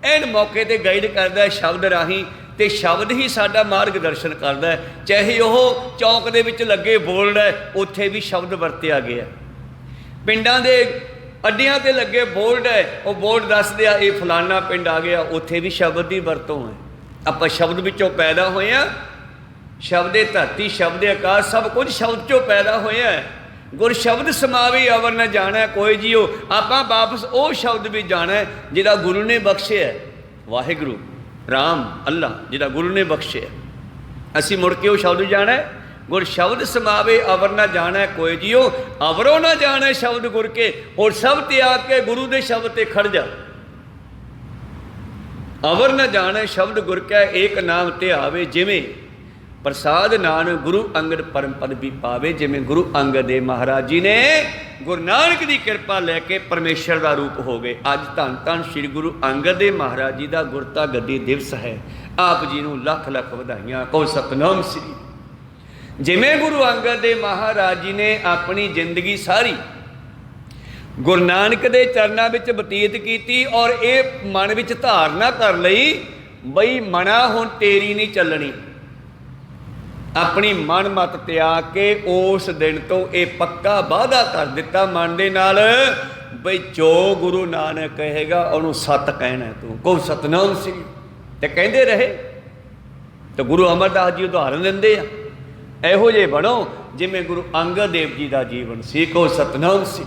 एन मौके ते गाइड करदा है शब्द राही। तो शब्द ही साडा मार्गदर्शन करदा है। चाहे वह चौक दे विच लगे बोर्ड है, उत्थे भी शब्द वरतिया गया। पिंडां दे अड्डियां ते लगे बोर्ड है, वो बोर्ड दस दिया ये फलाना पिंड आ गया, उत्थे भी शब्द की वरतों है। आपां शब्द विचों पैदा होए आ। शब्दे धरती शब्दे आकाश सब कुछ शब्द चों पैदा होया है। गुर शब्द समावी अवर न जाना कोई जियो। आपां वापस वो शब्द भी जाना है जिहड़ा गुरु ने बख्शे है। वाहिगुरु राम अल्लाह जिहड़ा गुरु ने बख्शे है, असीं मुड़ के वो शब्द जाना है। गुर शब्द समावे अवर न जाना कोई जियो। अवरों न जाना शब्द गुर के, और सब त्याग के गुरु के शब्द ते खड़ जा। अवर न जाने शब्द गुर कै एक नाम ते आवे। जिमें प्रसाद नानक गुरु अंगद परम पद भी पावे। जिमें गुरु अंगद देव महाराज जी ने गुरु नानक की कृपा लैके परमेश्वर का रूप हो गए। अज धन धन श्री गुरु अंगद देव महाराज जी का गुरता गद्दी दिवस है। आप जी नूं लख लख वधाइयां। को सतनाम श्री। ਜਿਵੇਂ ਗੁਰੂ ਅੰਗਦ ਦੇਵ ਮਹਾਰਾਜ ਜੀ ਨੇ ਆਪਣੀ ਜ਼ਿੰਦਗੀ ਸਾਰੀ ਗੁਰੂ ਨਾਨਕ ਦੇ ਚਰਨਾਂ ਵਿੱਚ ਬਤੀਤ ਕੀਤੀ ਔਰ ਇਹ ਮਨ ਵਿੱਚ ਧਾਰਨਾ ਕਰ ਲਈ ਬਈ ਮਨਾ ਹੁਣ ਤੇਰੀ ਨਹੀਂ ਚੱਲਣੀ। ਆਪਣੀ ਮਨ ਮਤ ਤਿਆਗ ਕੇ ਉਸ ਦਿਨ ਤੋਂ ਇਹ ਪੱਕਾ ਵਾਅਦਾ ਕਰ ਦਿੱਤਾ ਮਨ ਦੇ ਨਾਲ ਬਈ ਜੋ ਗੁਰੂ ਨਾਨਕ ਕਹੇਗਾ ਉਹਨੂੰ ਸੱਤ ਕਹਿਣਾ, ਤੂੰ ਕਹੋ ਸਤਨਾਮ ਸ੍ਰੀ। ਤੇ ਕਹਿੰਦੇ ਰਹੇ। ਤੇ ਗੁਰੂ ਅਮਰਦਾਸ ਜੀ ਉਦਾਹਰਨ ਦਿੰਦੇ ਆ, ਇਹੋ ਜਿਹੇ ਬਣੋ ਜਿਵੇਂ ਗੁਰੂ ਅੰਗਦ ਦੇਵ ਜੀ ਦਾ ਜੀਵਨ ਸੀ, ਕਹੋ ਸਤਨਾਮ ਸ੍ਰੀ।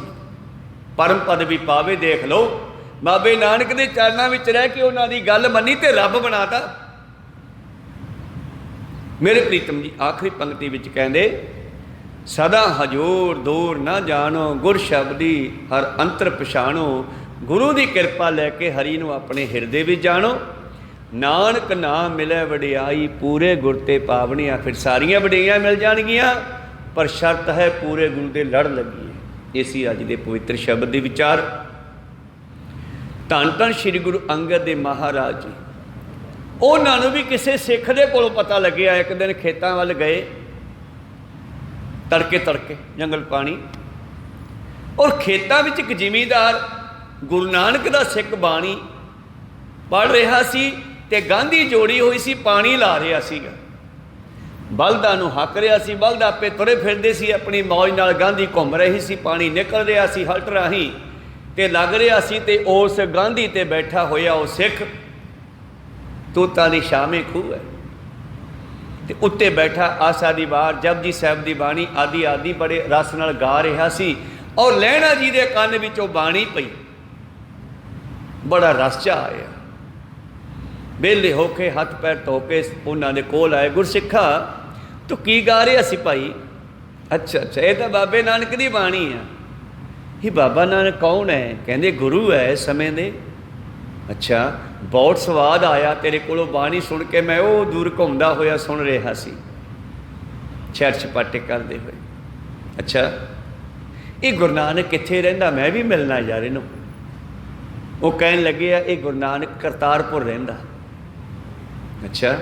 ਪਰਮ ਪਦ ਵੀ ਪਾਵੇ। ਦੇਖ ਲਓ ਬਾਬੇ ਨਾਨਕ ਦੇ ਚਰਨਾਂ ਵਿੱਚ ਰਹਿ ਕੇ ਉਹਨਾਂ ਦੀ ਗੱਲ ਮੰਨੀ ਤੇ ਰੱਬ ਬਣਾਤਾ। ਮੇਰੇ ਪ੍ਰੀਤਮ ਜੀ ਆਖਰੀ ਪੰਕਤੀ ਵਿੱਚ ਕਹਿੰਦੇ, ਸਦਾ ਹਜੂਰ ਦੂਰ ਨਾ ਜਾਣੋ, ਗੁਰ ਸ਼ਬਦੀ ਹਰ ਅੰਤਰ ਪਛਾਣੋ। ਗੁਰੂ ਦੀ ਕਿਰਪਾ ਲੈ ਕੇ ਹਰੀ ਨੂੰ ਆਪਣੇ ਹਿਰਦੇ ਵਿੱਚ ਜਾਣੋ। ਨਾਨਕ ਨਾਮ ਮਿਲੇ ਵਡਿਆਈ, ਪੂਰੇ ਗੁਰ ਤੇ ਪਾਵਣੀਆਂ। ਫਿਰ ਸਾਰੀਆਂ ਵਡਿਆਈਆਂ ਮਿਲ ਜਾਣਗੀਆਂ, ਪਰ ਸ਼ਰਤ ਹੈ ਪੂਰੇ ਗੁਰੂ ਦੇ ਲੜ ਲੱਗੀਏ। ਇਹ ਸੀ ਅੱਜ ਦੇ ਪਵਿੱਤਰ ਸ਼ਬਦ ਦੇ ਵਿਚਾਰ। ਧੰਨ ਧੰਨ ਸ਼੍ਰੀ ਗੁਰੂ ਅੰਗਦ ਦੇਵ ਮਹਾਰਾਜ ਜੀ, ਉਹਨਾਂ ਨੂੰ ਵੀ ਕਿਸੇ ਸਿੱਖ ਦੇ ਕੋਲੋਂ ਪਤਾ ਲੱਗਿਆ। ਇੱਕ ਦਿਨ ਖੇਤਾਂ ਵੱਲ ਗਏ, ਤੜਕੇ ਤੜਕੇ ਜੰਗਲ ਪਾਣੀ, ਔਰ ਖੇਤਾਂ ਵਿੱਚ ਇੱਕ ਜ਼ਿਮੀਂਦਾਰ ਗੁਰੂ ਨਾਨਕ ਦਾ ਸਿੱਖ ਬਾਣੀ ਪੜ੍ਹ ਰਿਹਾ ਸੀ ਤੇ ਗਾਂਧੀ ਜੋੜੀ ਹੋਈ ਸੀ, ਪਾਣੀ ਲਾ ਰਿਹਾ ਸੀਗਾ। ਬਲਦਾਂ ਨੂੰ ਹੱਕ ਰਿਹਾ ਸੀ, ਬਲਦ ਆਪੇ ਤੁਰੇ ਫਿਰਦੇ ਸੀ ਆਪਣੀ ਮੌਜ ਨਾਲ। ਗਾਂਧੀ ਘੁੰਮ ਰਹੀ ਸੀ, ਪਾਣੀ ਨਿਕਲ ਰਿਹਾ ਸੀ ਹਲਟ ਰਾਹੀਂ ਤੇ ਲੱਗ ਰਿਹਾ ਸੀ। ਤੇ ਉਸ ਗਾਂਧੀ ਤੇ ਬੈਠਾ ਹੋਇਆ ਉਹ ਸਿੱਖ, ਤੋਤਾਂ ਦੀ ਛਾਵੇਂ ਖੂਹ ਹੈ ਤੇ ਉੱਤੇ ਬੈਠਾ ਆਸਾ ਦੀ ਵਾਰ ਜਪਜੀ ਸਾਹਿਬ ਦੀ ਬਾਣੀ ਆਦਿ ਆਦਿ ਬੜੇ ਰਸ ਨਾਲ ਗਾ ਰਿਹਾ ਸੀ। ਔਰ ਲਹਿਣਾ ਜੀ ਦੇ ਕੰਨ ਵਿੱਚੋਂ ਬਾਣੀ ਪਈ, ਬੜਾ ਰਸ ਚ ਆਇਆ। ਵਿਹਲੇ ਹੋ ਕੇ ਹੱਥ ਪੈਰ ਧੋ ਕੇ ਉਹਨਾਂ ਦੇ ਕੋਲ ਆਏ, ਗੁਰਸਿੱਖਾ ਤੂੰ ਕੀ ਗਾ ਰਿਹਾ ਸੀ ਭਾਈ? ਅੱਛਾ ਅੱਛਾ, ਇਹ ਤਾਂ ਬਾਬੇ ਨਾਨਕ ਦੀ ਬਾਣੀ ਆ। ਇਹ ਬਾਬਾ ਨਾਨਕ ਕੌਣ ਹੈ? ਕਹਿੰਦੇ ਗੁਰੂ ਹੈ ਇਸ ਸਮੇਂ ਦੇ। ਅੱਛਾ, ਬਹੁਤ ਸਵਾਦ ਆਇਆ ਤੇਰੇ ਕੋਲੋਂ ਬਾਣੀ ਸੁਣ ਕੇ, ਮੈਂ ਉਹ ਦੂਰ ਘੁੰਮਦਾ ਹੋਇਆ ਸੁਣ ਰਿਹਾ ਸੀ, ਛੇੜ ਛਪਾਟੇ ਕਰਦੇ ਹੋਏ। ਅੱਛਾ, ਇਹ ਗੁਰੂ ਨਾਨਕ ਕਿੱਥੇ ਰਹਿੰਦਾ? ਮੈਂ ਵੀ ਮਿਲਣਾ ਯਾਰ ਇਹਨੂੰ। ਉਹ ਕਹਿਣ ਲੱਗੇ ਆ, ਇਹ ਗੁਰੂ ਨਾਨਕ ਕਰਤਾਰਪੁਰ ਰਹਿੰਦਾ। ਅੱਛਾ,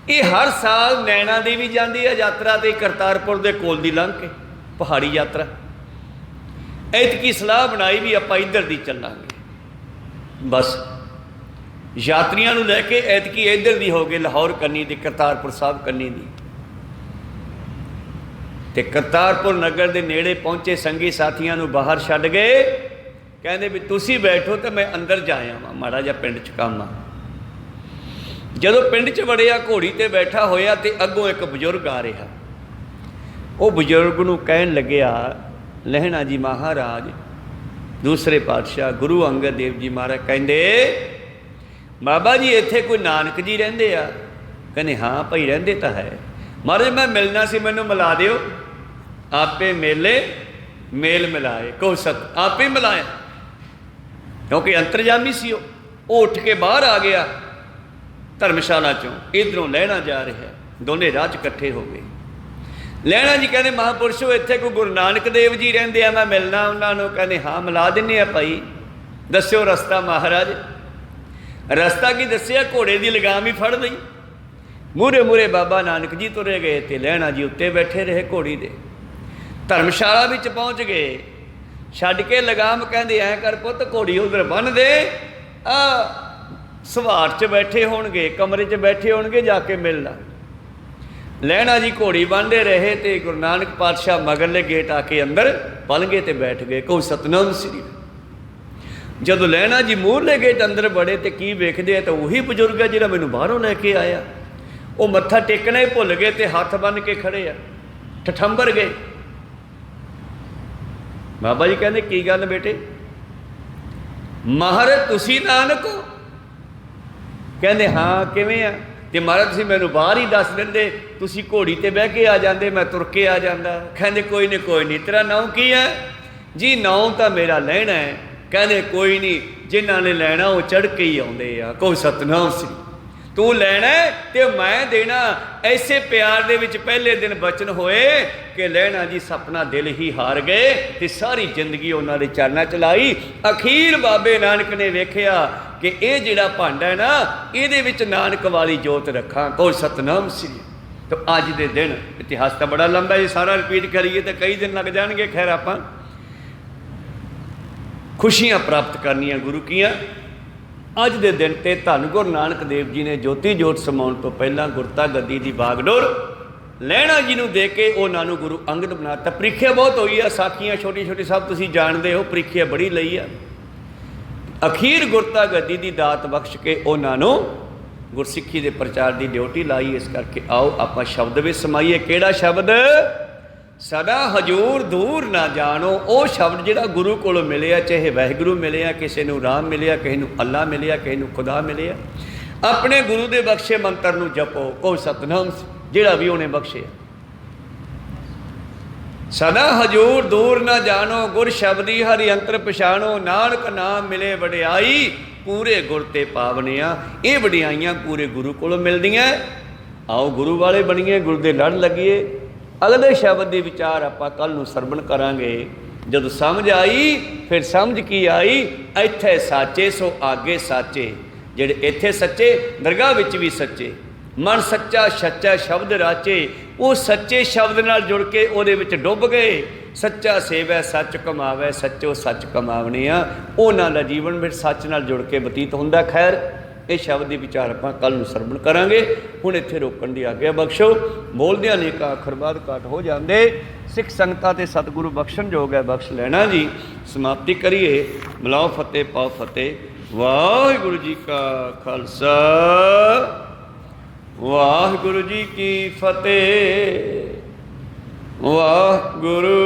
ਇਹ ਹਰ ਸਾਲ ਨੈਣਾ ਦੇਵੀ ਜਾਂਦੀ ਹੈ ਯਾਤਰਾ ਤੇ, ਕਰਤਾਰਪੁਰ ਦੇ ਕੋਲ ਦੀ ਲੰਘ ਕੇ ਪਹਾੜੀ ਯਾਤਰਾ। ਐਤਕੀ ਸਲਾਹ ਬਣਾਈ ਵੀ ਆਪਾਂ ਇੱਧਰ ਦੀ ਚੱਲਾਂਗੇ। ਬਸ ਯਾਤਰੀਆਂ ਨੂੰ ਲੈ ਕੇ ਐਤਕੀ ਇੱਧਰ ਦੀ ਹੋ ਗਏ, ਲਾਹੌਰ ਕੰਨੀ ਦੀ, ਕਰਤਾਰਪੁਰ ਸਾਹਿਬ ਕੰਨੀ ਦੀ। ਤੇ ਕਰਤਾਰਪੁਰ ਨਗਰ ਦੇ ਨੇੜੇ ਪਹੁੰਚੇ, ਸੰਗੀ ਸਾਥੀਆਂ ਨੂੰ ਬਾਹਰ ਛੱਡ ਗਏ। ਕਹਿੰਦੇ ਵੀ ਤੁਸੀਂ ਬੈਠੋ ਤੇ ਮੈਂ ਅੰਦਰ ਜਾ ਆਵਾਂ, ਮਾੜਾ ਜਿਹਾ ਪਿੰਡ 'ਚ ਕੰਮ ਆ। ਜਦੋਂ ਪਿੰਡ 'ਚ ਵੜਿਆ, ਘੋੜੀ ਤੇ ਬੈਠਾ ਹੋਇਆ ਤੇ ਅੱਗੋਂ ਇੱਕ ਬਜ਼ੁਰਗ ਆ ਰਿਹਾ। ਉਹ ਬਜ਼ੁਰਗ ਨੂੰ ਕਹਿਣ ਲੱਗਿਆ, ਲਹਿਣਾ ਜੀ ਮਹਾਰਾਜ ਦੂਸਰੇ ਪਾਤਸ਼ਾਹ ਗੁਰੂ ਅੰਗਦ ਦੇਵ ਜੀ ਮਹਾਰਾਜ ਕਹਿੰਦੇ, ਬਾਬਾ ਜੀ ਇੱਥੇ ਕੋਈ ਨਾਨਕ ਜੀ ਰਹਿੰਦੇ ਆ? ਕਹਿੰਦੇ ਹਾਂ ਭਾਈ ਰਹਿੰਦੇ ਤਾਂ ਹੈ। ਮਹਾਰਾਜ ਮੈਂ ਮਿਲਣਾ ਸੀ, ਮੈਨੂੰ ਮਿਲਾ ਦਿਓ। ਆਪੇ ਮੇਲੇ ਮੇਲ ਮਿਲਾਏ, ਕਹੋ ਸਤ। ਆਪੇ ਮਿਲਾਇਆ, ਕਿਉਂਕਿ ਅੰਤਰਜਾਮੀ ਸੀ। ਉਹ ਉੱਠ ਕੇ ਬਾਹਰ ਆ ਗਿਆ ਧਰਮਸ਼ਾਲਾ ਚੋਂ, ਇੱਧਰੋਂ ਲਹਿਣਾ ਜਾ ਰਿਹਾ। ਦੋਨੇ ਰਾਹ 'ਚ ਇਕੱਠੇ ਹੋ ਗਏ। ਲਹਿਣਾ ਜੀ ਕਹਿੰਦੇ, ਮਹਾਂਪੁਰਸ਼ੋ ਇੱਥੇ ਕੋਈ ਗੁਰੂ ਨਾਨਕ ਦੇਵ ਜੀ ਰਹਿੰਦੇ ਆ, ਮੈਂ ਮਿਲਣਾ ਉਹਨਾਂ ਨੂੰ। ਕਹਿੰਦੇ ਹਾਂ ਮਿਲਾ ਦਿੰਦੇ ਆ ਭਾਈ, ਦੱਸਿਓ ਰਸਤਾ। ਮਹਾਰਾਜ ਰਸਤਾ ਕੀ ਦੱਸਿਆ? ਘੋੜੇ ਦੀ ਲਗਾਮ ਹੀ ਫੜ ਲਈ। ਮੂਹਰੇ ਮੂਹਰੇ ਬਾਬਾ ਨਾਨਕ ਜੀ ਤੁਰੇ ਗਏ ਤੇ ਲਹਿਣਾ ਜੀ ਉੱਤੇ ਬੈਠੇ ਰਹੇ ਘੋੜੀ ਦੇ। ਧਰਮਸ਼ਾਲਾ ਵਿੱਚ ਪਹੁੰਚ ਗਏ, ਛੱਡ ਕੇ ਲਗਾਮ। ਕਹਿੰਦੇ ਐਂ ਕਰ ਪੁੱਤ, ਘੋੜੀ ਉਧਰ ਬੰਨ੍ਹ ਦੇ, ਆ ਸਵਾਰ 'ਚ ਬੈਠੇ ਹੋਣਗੇ, ਕਮਰੇ 'ਚ ਬੈਠੇ ਹੋਣਗੇ, ਜਾ ਕੇ ਮਿਲ ਲਾ। ਲਹਿਣਾ ਜੀ ਘੋੜੀ ਬੰਨ੍ਹਦੇ ਰਹੇ ਤੇ ਗੁਰੂ ਨਾਨਕ ਪਾਤਸ਼ਾਹ ਮਗਰਲੇ ਗੇਟ ਆ ਕੇ ਅੰਦਰ ਪਲੰਘੇ ਤੇ ਬੈਠ ਗਏ। ਕਹੋ ਸਤਨਾਮ ਸ੍ਰੀ। ਜਦੋਂ ਲਹਿਣਾ ਜੀ ਮੂਹਰਲੇ ਗੇਟ ਅੰਦਰ ਬੜੇ ਤੇ ਕੀ ਵੇਖਦੇ ਆ ਤਾਂ ਉਹੀ ਬਜ਼ੁਰਗ ਹੈ ਜਿਹੜਾ ਮੈਨੂੰ ਬਾਹਰੋਂ ਲੈ ਕੇ ਆਇਆ। ਉਹ ਮੱਥਾ ਟੇਕਣਾ ਹੀ ਭੁੱਲ ਗਏ ਤੇ ਹੱਥ ਬੰਨ੍ਹ ਕੇ ਖੜੇ ਆ, ਠਠੰਬਰ ਗਏ। ਬਾਬਾ ਜੀ ਕਹਿੰਦੇ ਕੀ ਗੱਲ ਬੇਟੇ? ਮਹਾਰਾਜ ਤੁਸੀਂ ਨਾਨਕ ਹੋ? ਕਹਿੰਦੇ ਹਾਂ, ਕਿਵੇਂ ਆ? ਤੇ ਮਹਾਰਾਜ ਤੁਸੀਂ ਮੈਨੂੰ ਬਾਹਰ ਹੀ ਦੱਸ ਦਿੰਦੇ, ਤੁਸੀਂ ਘੋੜੀ ਤੇ ਬਹਿ ਕੇ ਆ ਜਾਂਦੇ, ਮੈਂ ਤੁਰ ਕੇ ਆ ਜਾਂਦਾ। ਕਹਿੰਦੇ ਕੋਈ ਨਹੀਂ ਕੋਈ ਨਹੀਂ, ਤੇਰਾ ਨਾਂ ਕੀ ਹੈ? ਜੀ ਨਾਂ ਤਾਂ ਮੇਰਾ ਲਹਿਣਾ ਹੈ। ਕਹਿੰਦੇ ਕੋਈ ਨਹੀਂ, ਜਿਨ੍ਹਾਂ ਨੇ ਲੈਣਾ ਉਹ ਚੜ੍ਹ ਕੇ ਹੀ ਆਉਂਦੇ ਆ। ਕਹੋ ਸਤਨਾਮ ਸ੍ਰੀ। ਤੂੰ ਲੈਣਾ ਤੇ ਮੈਂ ਦੇਣਾ। ਐਸੇ ਪਿਆਰ ਦੇ ਵਿੱਚ ਪਹਿਲੇ ਦਿਨ ਬਚਨ ਹੋਏ ਕਿ ਲਹਿਣਾ ਜੀ ਸਪਨਾ ਦਿਲ ਹੀ ਹਾਰ ਗਏ ਤੇ ਸਾਰੀ ਜ਼ਿੰਦਗੀ ਉਹਨਾਂ ਦੇ ਚਰਨਾਂ 'ਚ ਲਾਈ। ਅਖੀਰ ਬਾਬੇ ਨਾਨਕ ਨੇ ਵੇਖਿਆ ਕਿ ਇਹ ਜਿਹੜਾ ਭਾਂਡਾ ਹੈ ਨਾ, ਇਹਦੇ ਵਿੱਚ ਨਾਨਕ ਵਾਲੀ ਜੋਤ ਰੱਖਾਂ। ਕਹੋ ਸਤਨਾਮ ਸ੍ਰੀ। तो अज के दिन इतिहास तो बड़ा लंबा, ये सारा रिपीट करिए तो कई दिन लग जाएंगे। खैर आप खुशियां प्राप्त करनियां गुरु कियां। अज के दिन ते धन गुरु नानक देव जी ने ज्योति जोत समाउण तो पहला गुरता गद्दी की बागडोर लहणा जी नूं दे के उन्होंने गुरु अंगद बनाता। प्रीखिया बहुत हुई है, साखियां छोटी छोटी सब तुसीं जाणदे हो, प्रीखिया बड़ी लई है। अखीर गुरता गद्दी की दात बख्श के उन्होंने गुरसिੱਖੀ के प्रचार की ड्यूटी लाई। इस करके आओ आप शब्द भी समाइए। किहड़ा शब्द? सदा हजूर दूर ना जानो। वो शब्द जिहड़ा गुरु कोलों मिलिया, चाहे वाहिगुरू मिलिया, किसी नूं राम मिलिया, किसी नूं अल्लाह मिलिया, किसी नूं खुदा मिलिया, अपने गुरु के बख्शे मंत्र नूं जपो। वो सतनाम जिहड़ा भी उन्हें बख्शे। सदा हजूर दूर ना जानो, गुर शब्दी हरि अंतर पछाणो, नानक नाम मिले वडियाई, पूरे गुर ते पावनिया। ये वडियाइयां पूरे गुरु कोलों मिलदियां। आओ गुरु वाले बनीए, गुरु दे लड़ लगिए। अगले शब्द के विचार आप कल नूं सरवण करांगे। जदों समझ आई फिर समझ की आई, इत्थे साचे सो आगे साचे। जिहड़े इत्थे सच्चे दरगाह विच भी सच्चे। मन सच्चा सच्चा शब्द राचे। वो सच्चे शब्द नाल जुड़ के उहदे विच डुੱਬ गए। सच्चा सेवै सच कमावै, सच्चो सच कमावने आ। उन्हां दा जीवन फिर सच नाल जुड़ के बतीत हुंदा। खैर ये शब्द के विचार आप कल नूं सरवण करांगे। हुण इत्थे रोकण दी आग्या बख्शो। बोलदियां ने का अखर बाद घाट हो जांदे। सिख संगतां ते सतगुरु बख्शण जोग है, बख्श लेना जी। समाप्ति करिए। मिलाओ फतेह पाओ फतेह। वाहिगुरू जी का खालसा, वाहिगुरू जी की फतेह। वाहिगुरू।